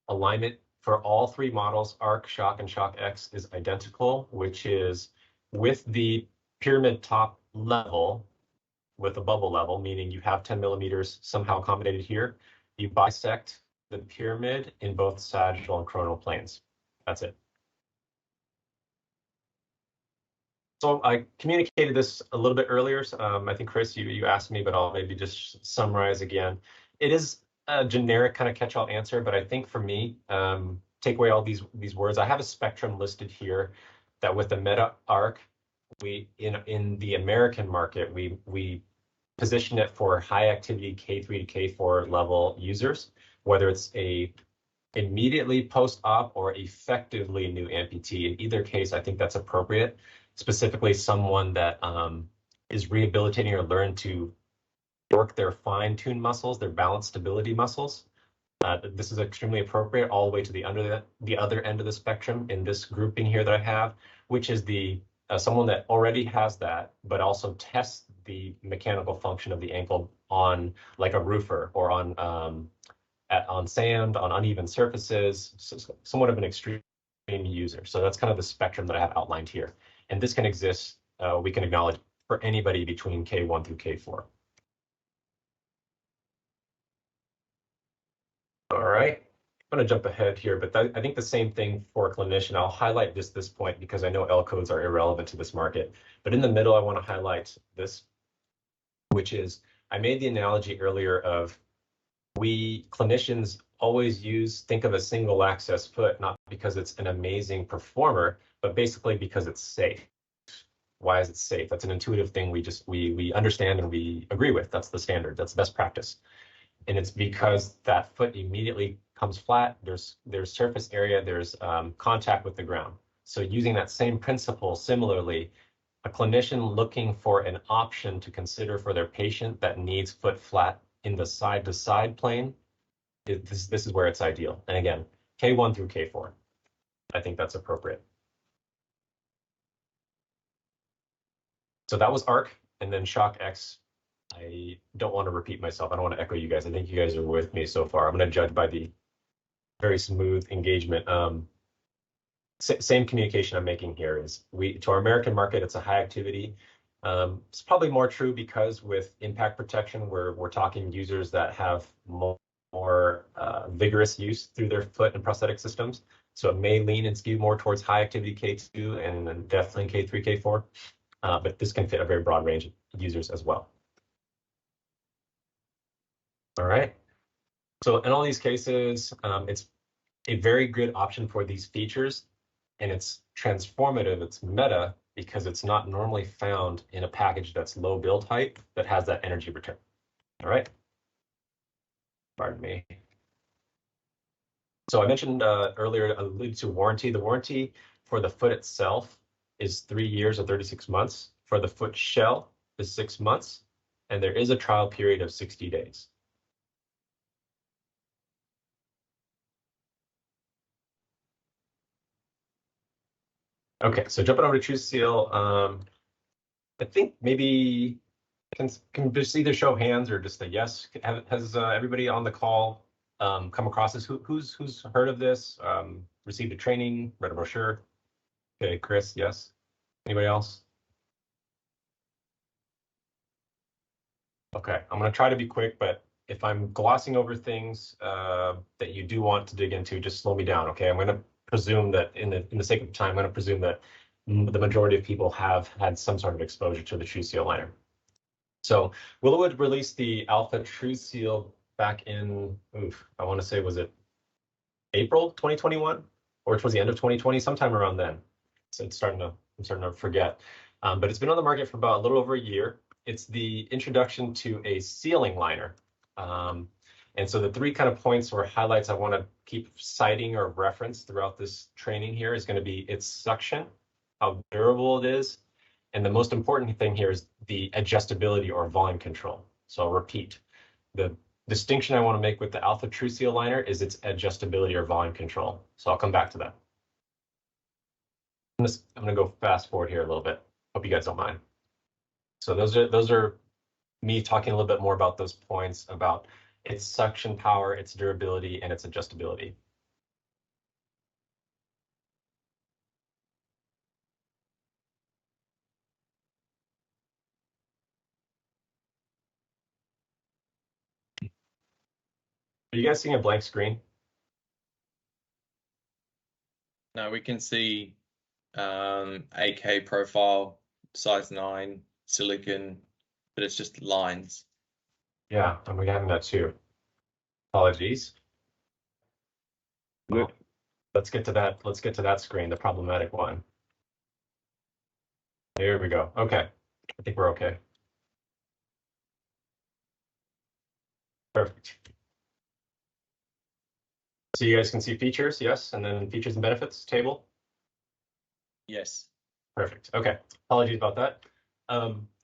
Speaker 1: Alignment for all three models, ARC, Shock, and Shock X, is identical, which is with the pyramid top level, with a bubble level, meaning you have 10 millimeters somehow accommodated here. You bisect the pyramid in both sagittal and coronal planes. That's it. So I communicated this a little bit earlier. I think, Chris, you asked me, but I'll maybe just summarize again. It is a generic kind of catch-all answer, but I think for me, take away all these words. I have a spectrum listed here that with the Meta Arc, we in the American market, we position it for high activity K3 to K4 level users, whether it's a immediately post-op or effectively new amputee. In either case, I think that's appropriate. Specifically, someone that is rehabilitating or learn to work their fine-tuned muscles, their balance stability muscles. This is extremely appropriate all the way to the other end of the spectrum in this grouping here that I have, which is the someone that already has that, but also tests the mechanical function of the ankle on like a roofer or on sand, on uneven surfaces, somewhat of an extreme user. So that's kind of the spectrum that I have outlined here. And this can exist, we can acknowledge, for anybody between K1 through K4. All right, I'm going to jump ahead here, but I think the same thing for a clinician. I'll highlight just this point because I know L codes are irrelevant to this market. But in the middle, I want to highlight this, which is, I made the analogy earlier of we clinicians always think of a single access foot, not because it's an amazing performer, but basically because it's safe. Why is it safe? That's an intuitive thing we understand and we agree with. That's the standard. That's best practice. And it's because that foot immediately comes flat. There's surface area. There's contact with the ground. So using that same principle, similarly, a clinician looking for an option to consider for their patient that needs foot flat in the side-to-side plane, this is where it's ideal. And again, K1 through K4, I think that's appropriate. So that was ARC, and then Shock X. I don't want to repeat myself. I don't want to echo you guys. I think you guys are with me so far. I'm going to judge by the very smooth engagement. Same communication I'm making here is to our American market, it's a high activity. It's probably more true because with impact protection, we're talking users that have more vigorous use through their foot and prosthetic systems. So it may lean and skew more towards high activity K2 and then definitely K3, K4. But this can fit a very broad range of users as well. All right. So in all these cases, it's a very good option for these features, and it's transformative, it's meta, because it's not normally found in a package that's low build height that has that energy return. All right. Pardon me. So I mentioned earlier, I alluded to warranty. The warranty for the foot itself is 3 years or 36 months. For the foot shell is 6 months, and there is a trial period of 60 days. Okay, so jumping over to Truseal, I think maybe can just either show hands or just a yes. Has everybody on the call come across this? Who's heard of this? Received a training, read a brochure? Okay, Chris, yes. Anybody else? Okay, I'm going to try to be quick, but if I'm glossing over things that you do want to dig into, just slow me down. Okay, I'm going to presume that in the sake of time, I'm going to presume that the majority of people have had some sort of exposure to the Truseal liner. So Willowwood released the Alpha Truseal back in, I want to say, was it April 2021 or towards the end of 2020, sometime around then. So I'm starting to forget. But it's been on the market for about a little over a year. It's the introduction to a sealing liner. And so the three kind of points or highlights I want to keep citing or reference throughout this training here is going to be its suction, how durable it is, and the most important thing here is the adjustability or volume control. So I'll repeat. The distinction I want to make with the Alpha Truseal liner is its adjustability or volume control. So I'll come back to that. I'm going to go fast forward here a little bit. Hope you guys don't mind. So those are me talking a little bit more about those points about its suction power, its durability, and its adjustability. Are you guys seeing a blank screen?
Speaker 2: No, we can see AK profile, size 9, silicon, but it's just lines.
Speaker 1: Yeah, and we're having that too. Apologies.
Speaker 2: Good.
Speaker 1: Let's get to that. Let's get to that screen, the problematic one. There we go. Okay. I think we're okay. Perfect. So you guys can see features, yes, and then features and benefits table.
Speaker 2: Yes.
Speaker 1: Perfect. Okay. Apologies about that.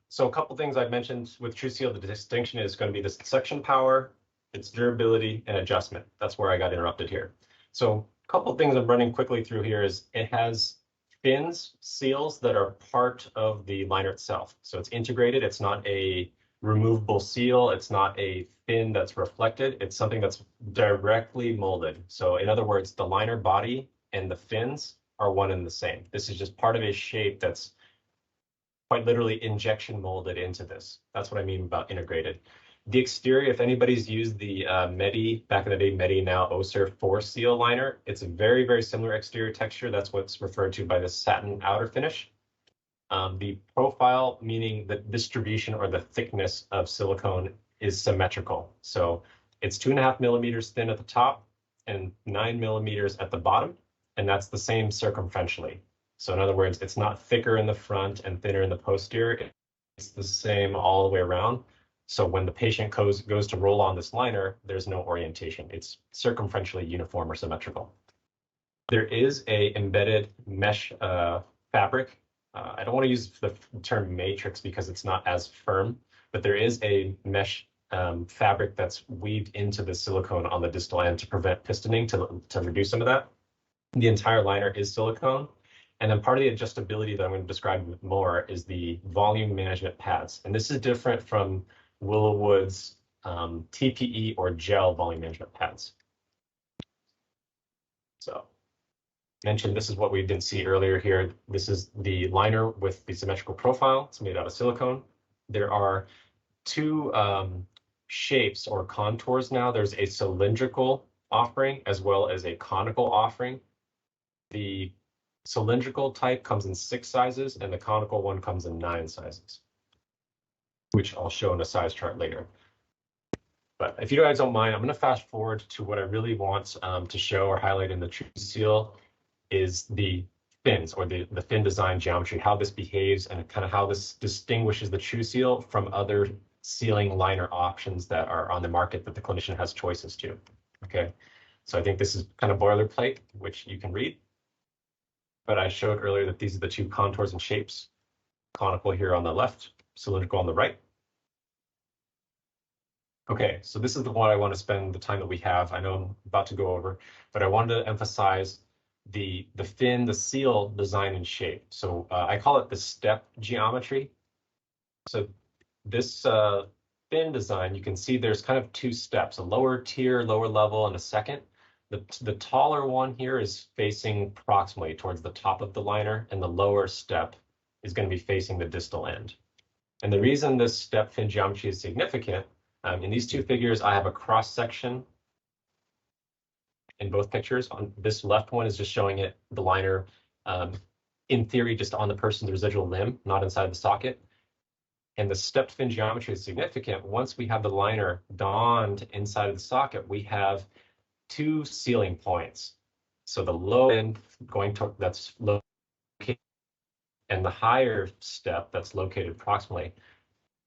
Speaker 1: So a couple things I've mentioned with Truseal, the distinction is going to be the suction power, its durability, and adjustment. That's where I got interrupted here. So a couple of things I'm running quickly through here is it has fins, seals that are part of the liner itself. So it's integrated. It's not a removable seal. It's not a fin that's reflected. It's something that's directly molded. So in other words, the liner body and the fins are one and the same. This is just part of a shape that's quite literally injection molded into this. That's what I mean about integrated. The exterior, if anybody's used the Medi, back in the day, Medi, now Oser 4 seal liner, it's a very, very similar exterior texture. That's what's referred to by the satin outer finish. The profile, meaning the distribution or the thickness of silicone, is symmetrical. So it's 2.5 millimeters thin at the top and 9 millimeters at the bottom, and that's the same circumferentially. So in other words, it's not thicker in the front and thinner in the posterior. It's the same all the way around. So when the patient goes to roll on this liner, there's no orientation. It's circumferentially uniform or symmetrical. There is a embedded mesh fabric. I don't want to use the term matrix because it's not as firm, but there is a mesh fabric that's weaved into the silicone on the distal end to prevent pistoning, to reduce some of that. The entire liner is silicone. And then part of the adjustability that I'm going to describe more is the volume management pads. And this is different from Willowwood's TPE or gel volume management pads. So mentioned this is what we didn't see earlier here. This is the liner with the symmetrical profile. It's made out of silicone. There are two shapes or contours now. There's a cylindrical offering as well as a conical offering. The cylindrical type comes in 6 sizes and the conical one comes in 9 sizes, which I'll show in a size chart later. But if you guys don't mind, I'm going to fast forward to what I really want to show or highlight in the Truseal is the fins or the fin design geometry, how this behaves and kind of how this distinguishes the Truseal from other sealing liner options that are on the market that the clinician has choices to. Okay, so I think this is kind of boilerplate, which you can read. But I showed earlier that these are the two contours and shapes, conical here on the left, cylindrical on the right. Okay, so this is the one I want to spend the time that we have. I know I'm about to go over, but I wanted to emphasize the fin, the seal design and shape. So I call it the step geometry. So this fin design, you can see there's kind of two steps, a lower tier, lower level, and a second. The taller one here is facing proximally towards the top of the liner, and the lower step is going to be facing the distal end. And the reason this step fin geometry is significant, in these two figures, I have a cross section in both pictures. On this left one is just showing it, the liner, in theory, just on the person's residual limb, not inside the socket. And the stepped fin geometry is significant. Once we have the liner donned inside of the socket, we have two sealing points. So the low end going to, that's located, and the higher step that's located proximally,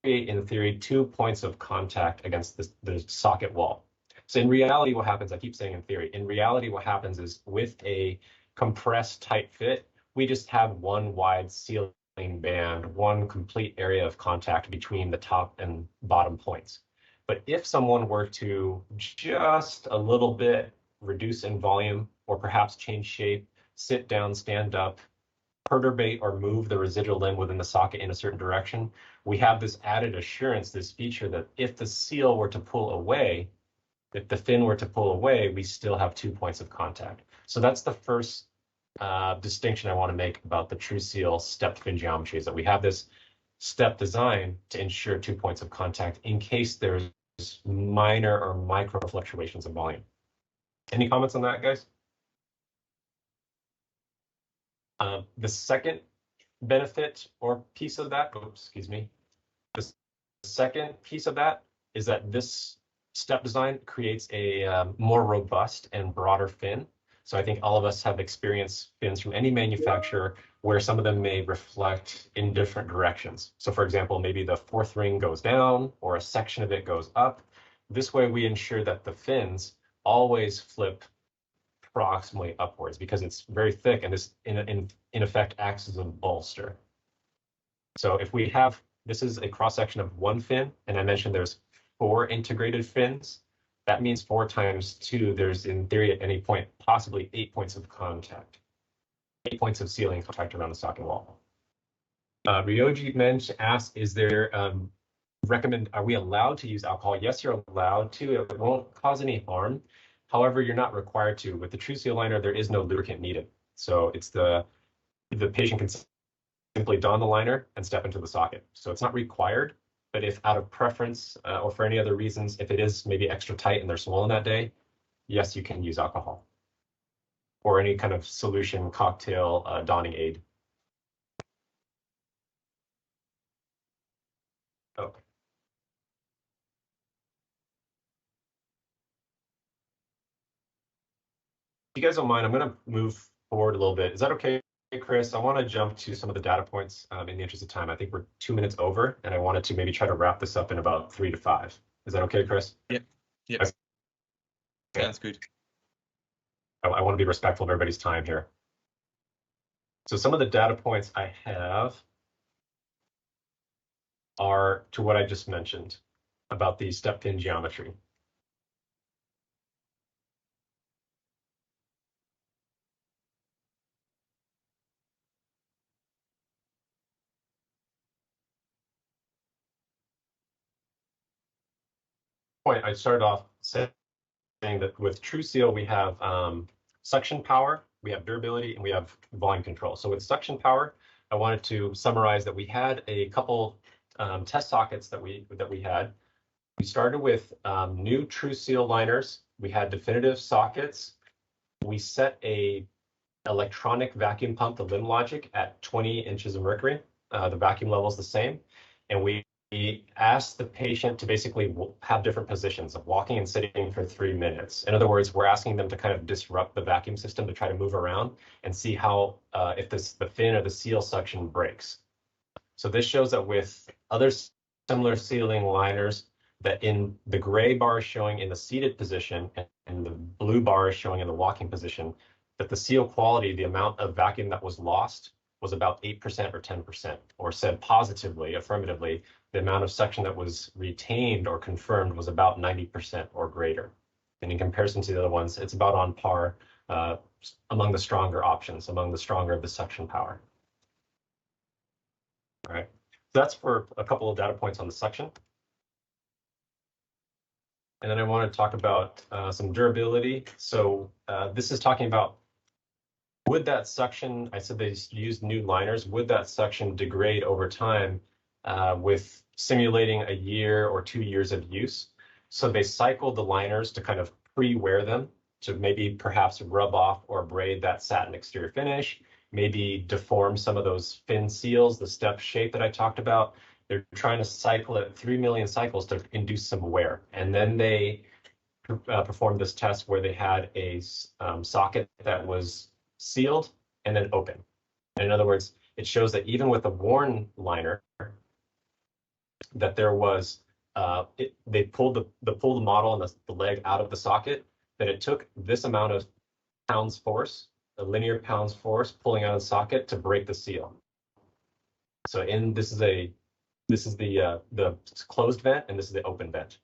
Speaker 1: create, in theory, 2 points of contact against the socket wall. So in reality, what happens, I keep saying in theory, in reality, what happens is with a compressed tight fit, we just have one wide sealing band, one complete area of contact between the top and bottom points. But if someone were to just a little bit reduce in volume, or perhaps change shape, sit down, stand up, perturbate or move the residual limb within the socket in a certain direction, we have this added assurance, this feature that if the seal were to pull away, if the fin were to pull away, we still have 2 points of contact. So that's the first distinction I want to make about the Truseal stepped fin geometry, is that we have this step design to ensure 2 points of contact in case there's minor or micro fluctuations in volume. Any comments on that, guys? The second benefit or piece of that, the second piece of that is that this step design creates a more robust and broader fin. So I think all of us have experienced fins from any manufacturer where some of them may reflect in different directions. So for example, maybe the fourth ring goes down or a section of it goes up. This way we ensure that the fins always flip proximally upwards because it's very thick, and this in effect acts as a bolster. So if we have, this is a cross section of one fin, and I mentioned there's 4 integrated fins. That means 4 times 2, there's in theory at any point possibly 8 points of contact, 8 points of sealing contact around the socket wall. Ryoji Mensch asked, is there are we allowed to use alcohol? Yes, you're allowed to. It won't cause any harm. However, you're not required to. With the Truseal liner, there is no lubricant needed. So it's the patient can simply don the liner and step into the socket. So it's not required, but if out of preference or for any other reasons, if it is maybe extra tight and they're swollen that day, yes, you can use alcohol or any kind of solution cocktail donning aid. Okay. If you guys don't mind, I'm going to move forward a little bit. Is that okay, Chris? I want to jump to some of the data points in the interest of time. I think we're 2 minutes over, and I wanted to maybe try to wrap this up in about 3 to 5. Is that okay, Chris?
Speaker 2: Yep.
Speaker 1: Okay.
Speaker 2: Sounds good.
Speaker 1: I want to be respectful of everybody's time here. So some of the data points I have are to what I just mentioned about the step fin geometry. I started off saying that with Truseal, we have suction power, we have durability, and we have volume control. So with suction power, I wanted to summarize that we had a couple test sockets that we had. We started with new Truseal liners. We had definitive sockets. We set a electronic vacuum pump, the limb logic, at 20 inches of mercury. The vacuum level is the same, and we asked the patient to basically have different positions of walking and sitting for 3 minutes. In other words, we're asking them to kind of disrupt the vacuum system to try to move around and see how if the fin or the seal suction breaks. So this shows that with other similar sealing liners, that in the gray bar is showing in the seated position and the blue bar is showing in the walking position, that the seal quality, the amount of vacuum that was lost, was about 8% or 10%, or said positively, affirmatively, the amount of suction that was retained or confirmed was about 90% or greater. And in comparison to the other ones, it's about on par among the stronger options, among the stronger of the suction power. All right, so that's for a couple of data points on the suction. And then I want to talk about some durability. So this is talking about, would that suction, I said they used new liners, would that suction degrade over time with simulating a year or 2 years of use? So they cycled the liners to kind of pre-wear them to maybe perhaps rub off or braid that satin exterior finish, maybe deform some of those fin seals, the step shape that I talked about. They're trying to cycle it 3 million cycles to induce some wear. And then they performed this test where they had a socket that was sealed and then open. And in other words, it shows that even with a worn liner, that there was, they pulled the model and the leg out of the socket, that it took this amount of pounds force, a linear pounds force pulling out of the socket to break the seal. So this is the closed vent, and this is the open vent,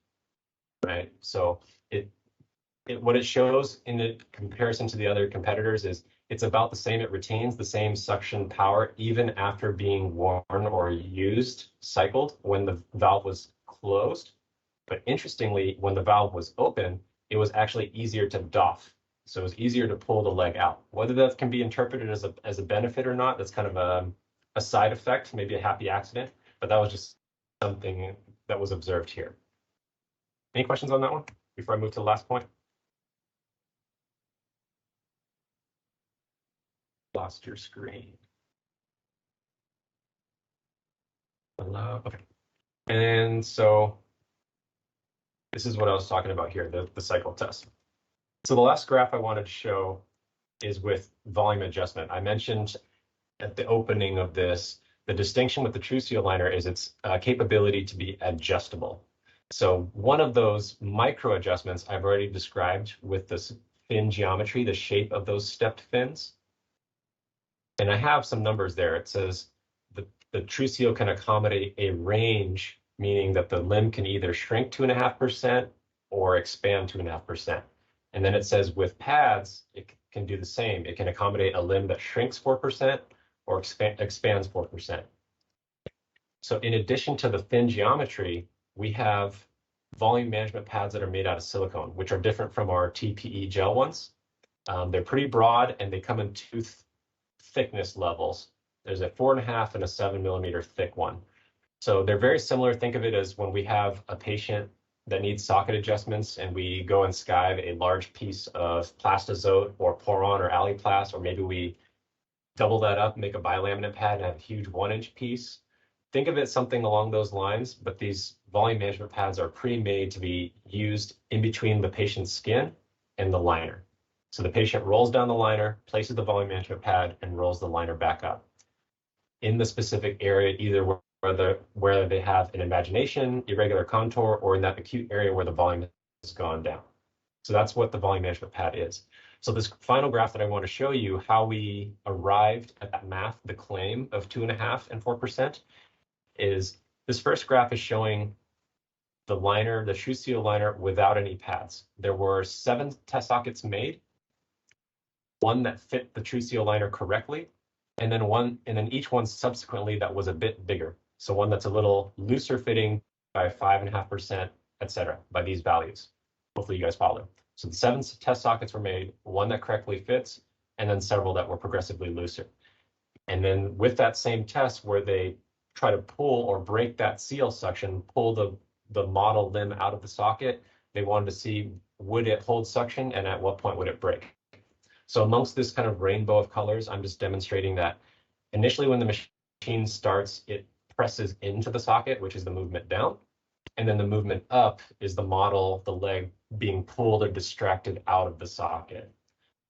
Speaker 1: right? So what it shows in the comparison to the other competitors is it's about the same. It retains the same suction power even after being worn or used, cycled when the valve was closed. But interestingly, when the valve was open, it was actually easier to doff. So it was easier to pull the leg out. Whether that can be interpreted as a benefit or not, that's kind of a side effect, maybe a happy accident, but that was just something that was observed here. Any questions on that one before I move to the last point? Lost your screen. Hello. Okay. And so this is what I was talking about here, the cycle test. So the last graph I wanted to show is with volume adjustment. I mentioned at the opening of this, the distinction with the Truseal liner is its capability to be adjustable. So one of those micro adjustments I've already described with this fin geometry, the shape of those stepped fins. And I have some numbers there. It says the Truseal can accommodate a range, meaning that the limb can either shrink 2.5% or expand 2.5%. And then it says with pads, it can do the same. It can accommodate a limb that shrinks 4% or expands 4%. So in addition to the fin geometry, we have volume management pads that are made out of silicone, which are different from our TPE gel ones. They're pretty broad and they come in two thickness levels. There's a 4.5 and a 7 millimeter thick one. So they're very similar. Think of it as when we have a patient that needs socket adjustments and we go and skive a large piece of Plastazote or Poron or Aliplast, or maybe we double that up, make a bilaminate pad and have a huge 1-inch piece. Think of it something along those lines, but these volume management pads are pre-made to be used in between the patient's skin and the liner. So the patient rolls down the liner, places the volume management pad, and rolls the liner back up in the specific area, either where they have an imagination, irregular contour, or in that acute area where the volume has gone down. So that's what the volume management pad is. So this final graph that I want to show you how we arrived at that math, the claim of 2.5 and 4%, is this first graph is showing the liner, the Truseal liner without any pads. There were 7 test sockets made, one that fit the Truseal liner correctly, and then each one subsequently that was a bit bigger. So one that's a little looser fitting by 5.5%, etc. by these values. Hopefully you guys follow. So the 7 test sockets were made, one that correctly fits, and then several that were progressively looser. And then with that same test where they try to pull or break that seal suction, pull the model limb out of the socket, they wanted to see, would it hold suction and at what point would it break? So amongst this kind of rainbow of colors, I'm just demonstrating that initially when the machine starts, it presses into the socket, which is the movement down. And then the movement up is the model, the leg being pulled or distracted out of the socket.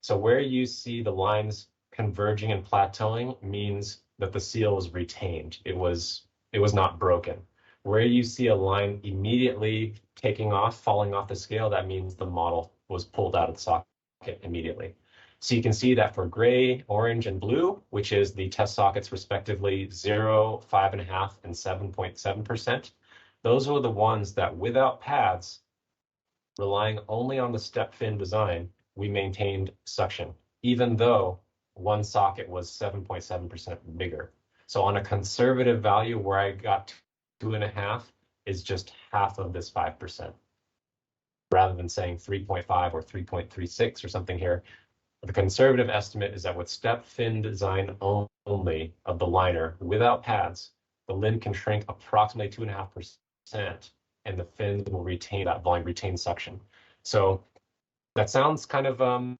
Speaker 1: So where you see the lines converging and plateauing means that the seal was retained. It was not broken. Where you see a line immediately taking off, falling off the scale, that means the model was pulled out of the socket immediately. So you can see that for gray, orange, and blue, which is the test sockets respectively 0, 5.5, and 7.7%, those were the ones that without pads, relying only on the step fin design, we maintained suction, even though one socket was 7.7% bigger. So on a conservative value where I got 2.5 is just half of this 5%. Rather than saying 3.5 or 3.36 or something here, the conservative estimate is that with step fin design only of the liner without pads, the limb can shrink approximately 2.5%, and the fins will retain that volume, retain suction. So that sounds kind of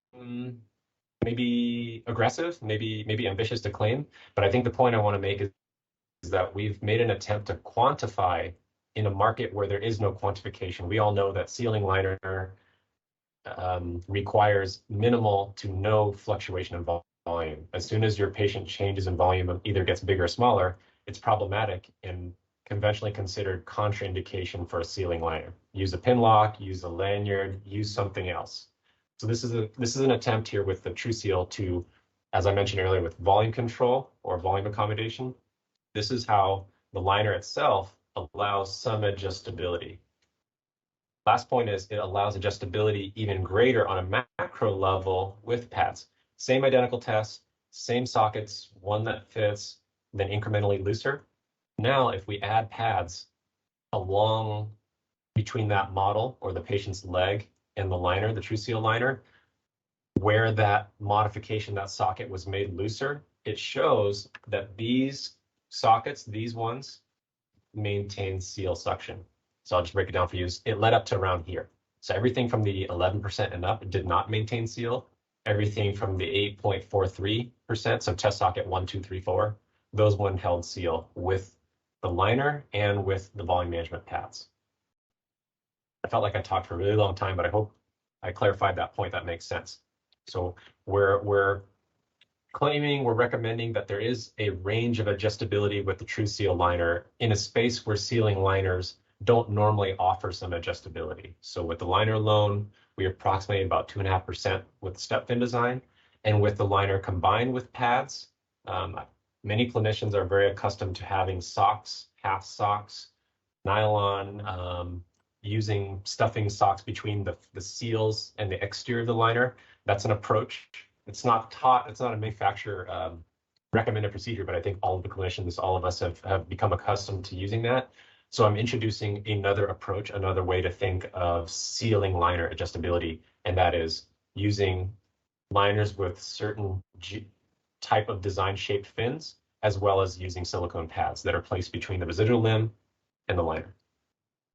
Speaker 1: maybe aggressive, maybe ambitious to claim, but I think the point I want to make is that we've made an attempt to quantify in a market where there is no quantification. We all know that sealing liner requires minimal to no fluctuation in volume. As soon as your patient changes in volume, either gets bigger or smaller, it's problematic and conventionally considered contraindication for a sealing liner. Use a pin lock, use a lanyard, use something else. So this is an attempt here with the Truseal to, as I mentioned earlier, with volume control or volume accommodation. This is how the liner itself allows some adjustability. Last point is it allows adjustability even greater on a macro level with pads. Same identical test, same sockets, one that fits, then incrementally looser. Now, if we add pads along between that model or the patient's leg and the liner, the Truseal liner, where that modification, that socket was made looser, it shows that these sockets, these ones, maintain seal suction. So I'll just break it down for you. It led up to around here. So everything from the 11% and up did not maintain seal. Everything from the 8.43%, so test socket 1, 2, 3, 4, those one held seal with the liner and with the volume management pads. I felt like I talked for a really long time, but I hope I clarified that point. That makes sense. So we're claiming, we're recommending that there is a range of adjustability with the Truseal liner in a space where sealing liners don't normally offer some adjustability. So with the liner alone, we approximate about 2.5% with the step fin design. And with the liner combined with pads, many clinicians are very accustomed to having socks, half socks, nylon, stuffing socks between the seals and the exterior of the liner. That's an approach. It's not taught, it's not a manufacturer recommended procedure, but I think all of the clinicians, all of us have become accustomed to using that. So I'm introducing another approach, another way to think of sealing liner adjustability, and that is using liners with certain type of design shaped fins, as well as using silicone pads that are placed between the residual limb and the liner.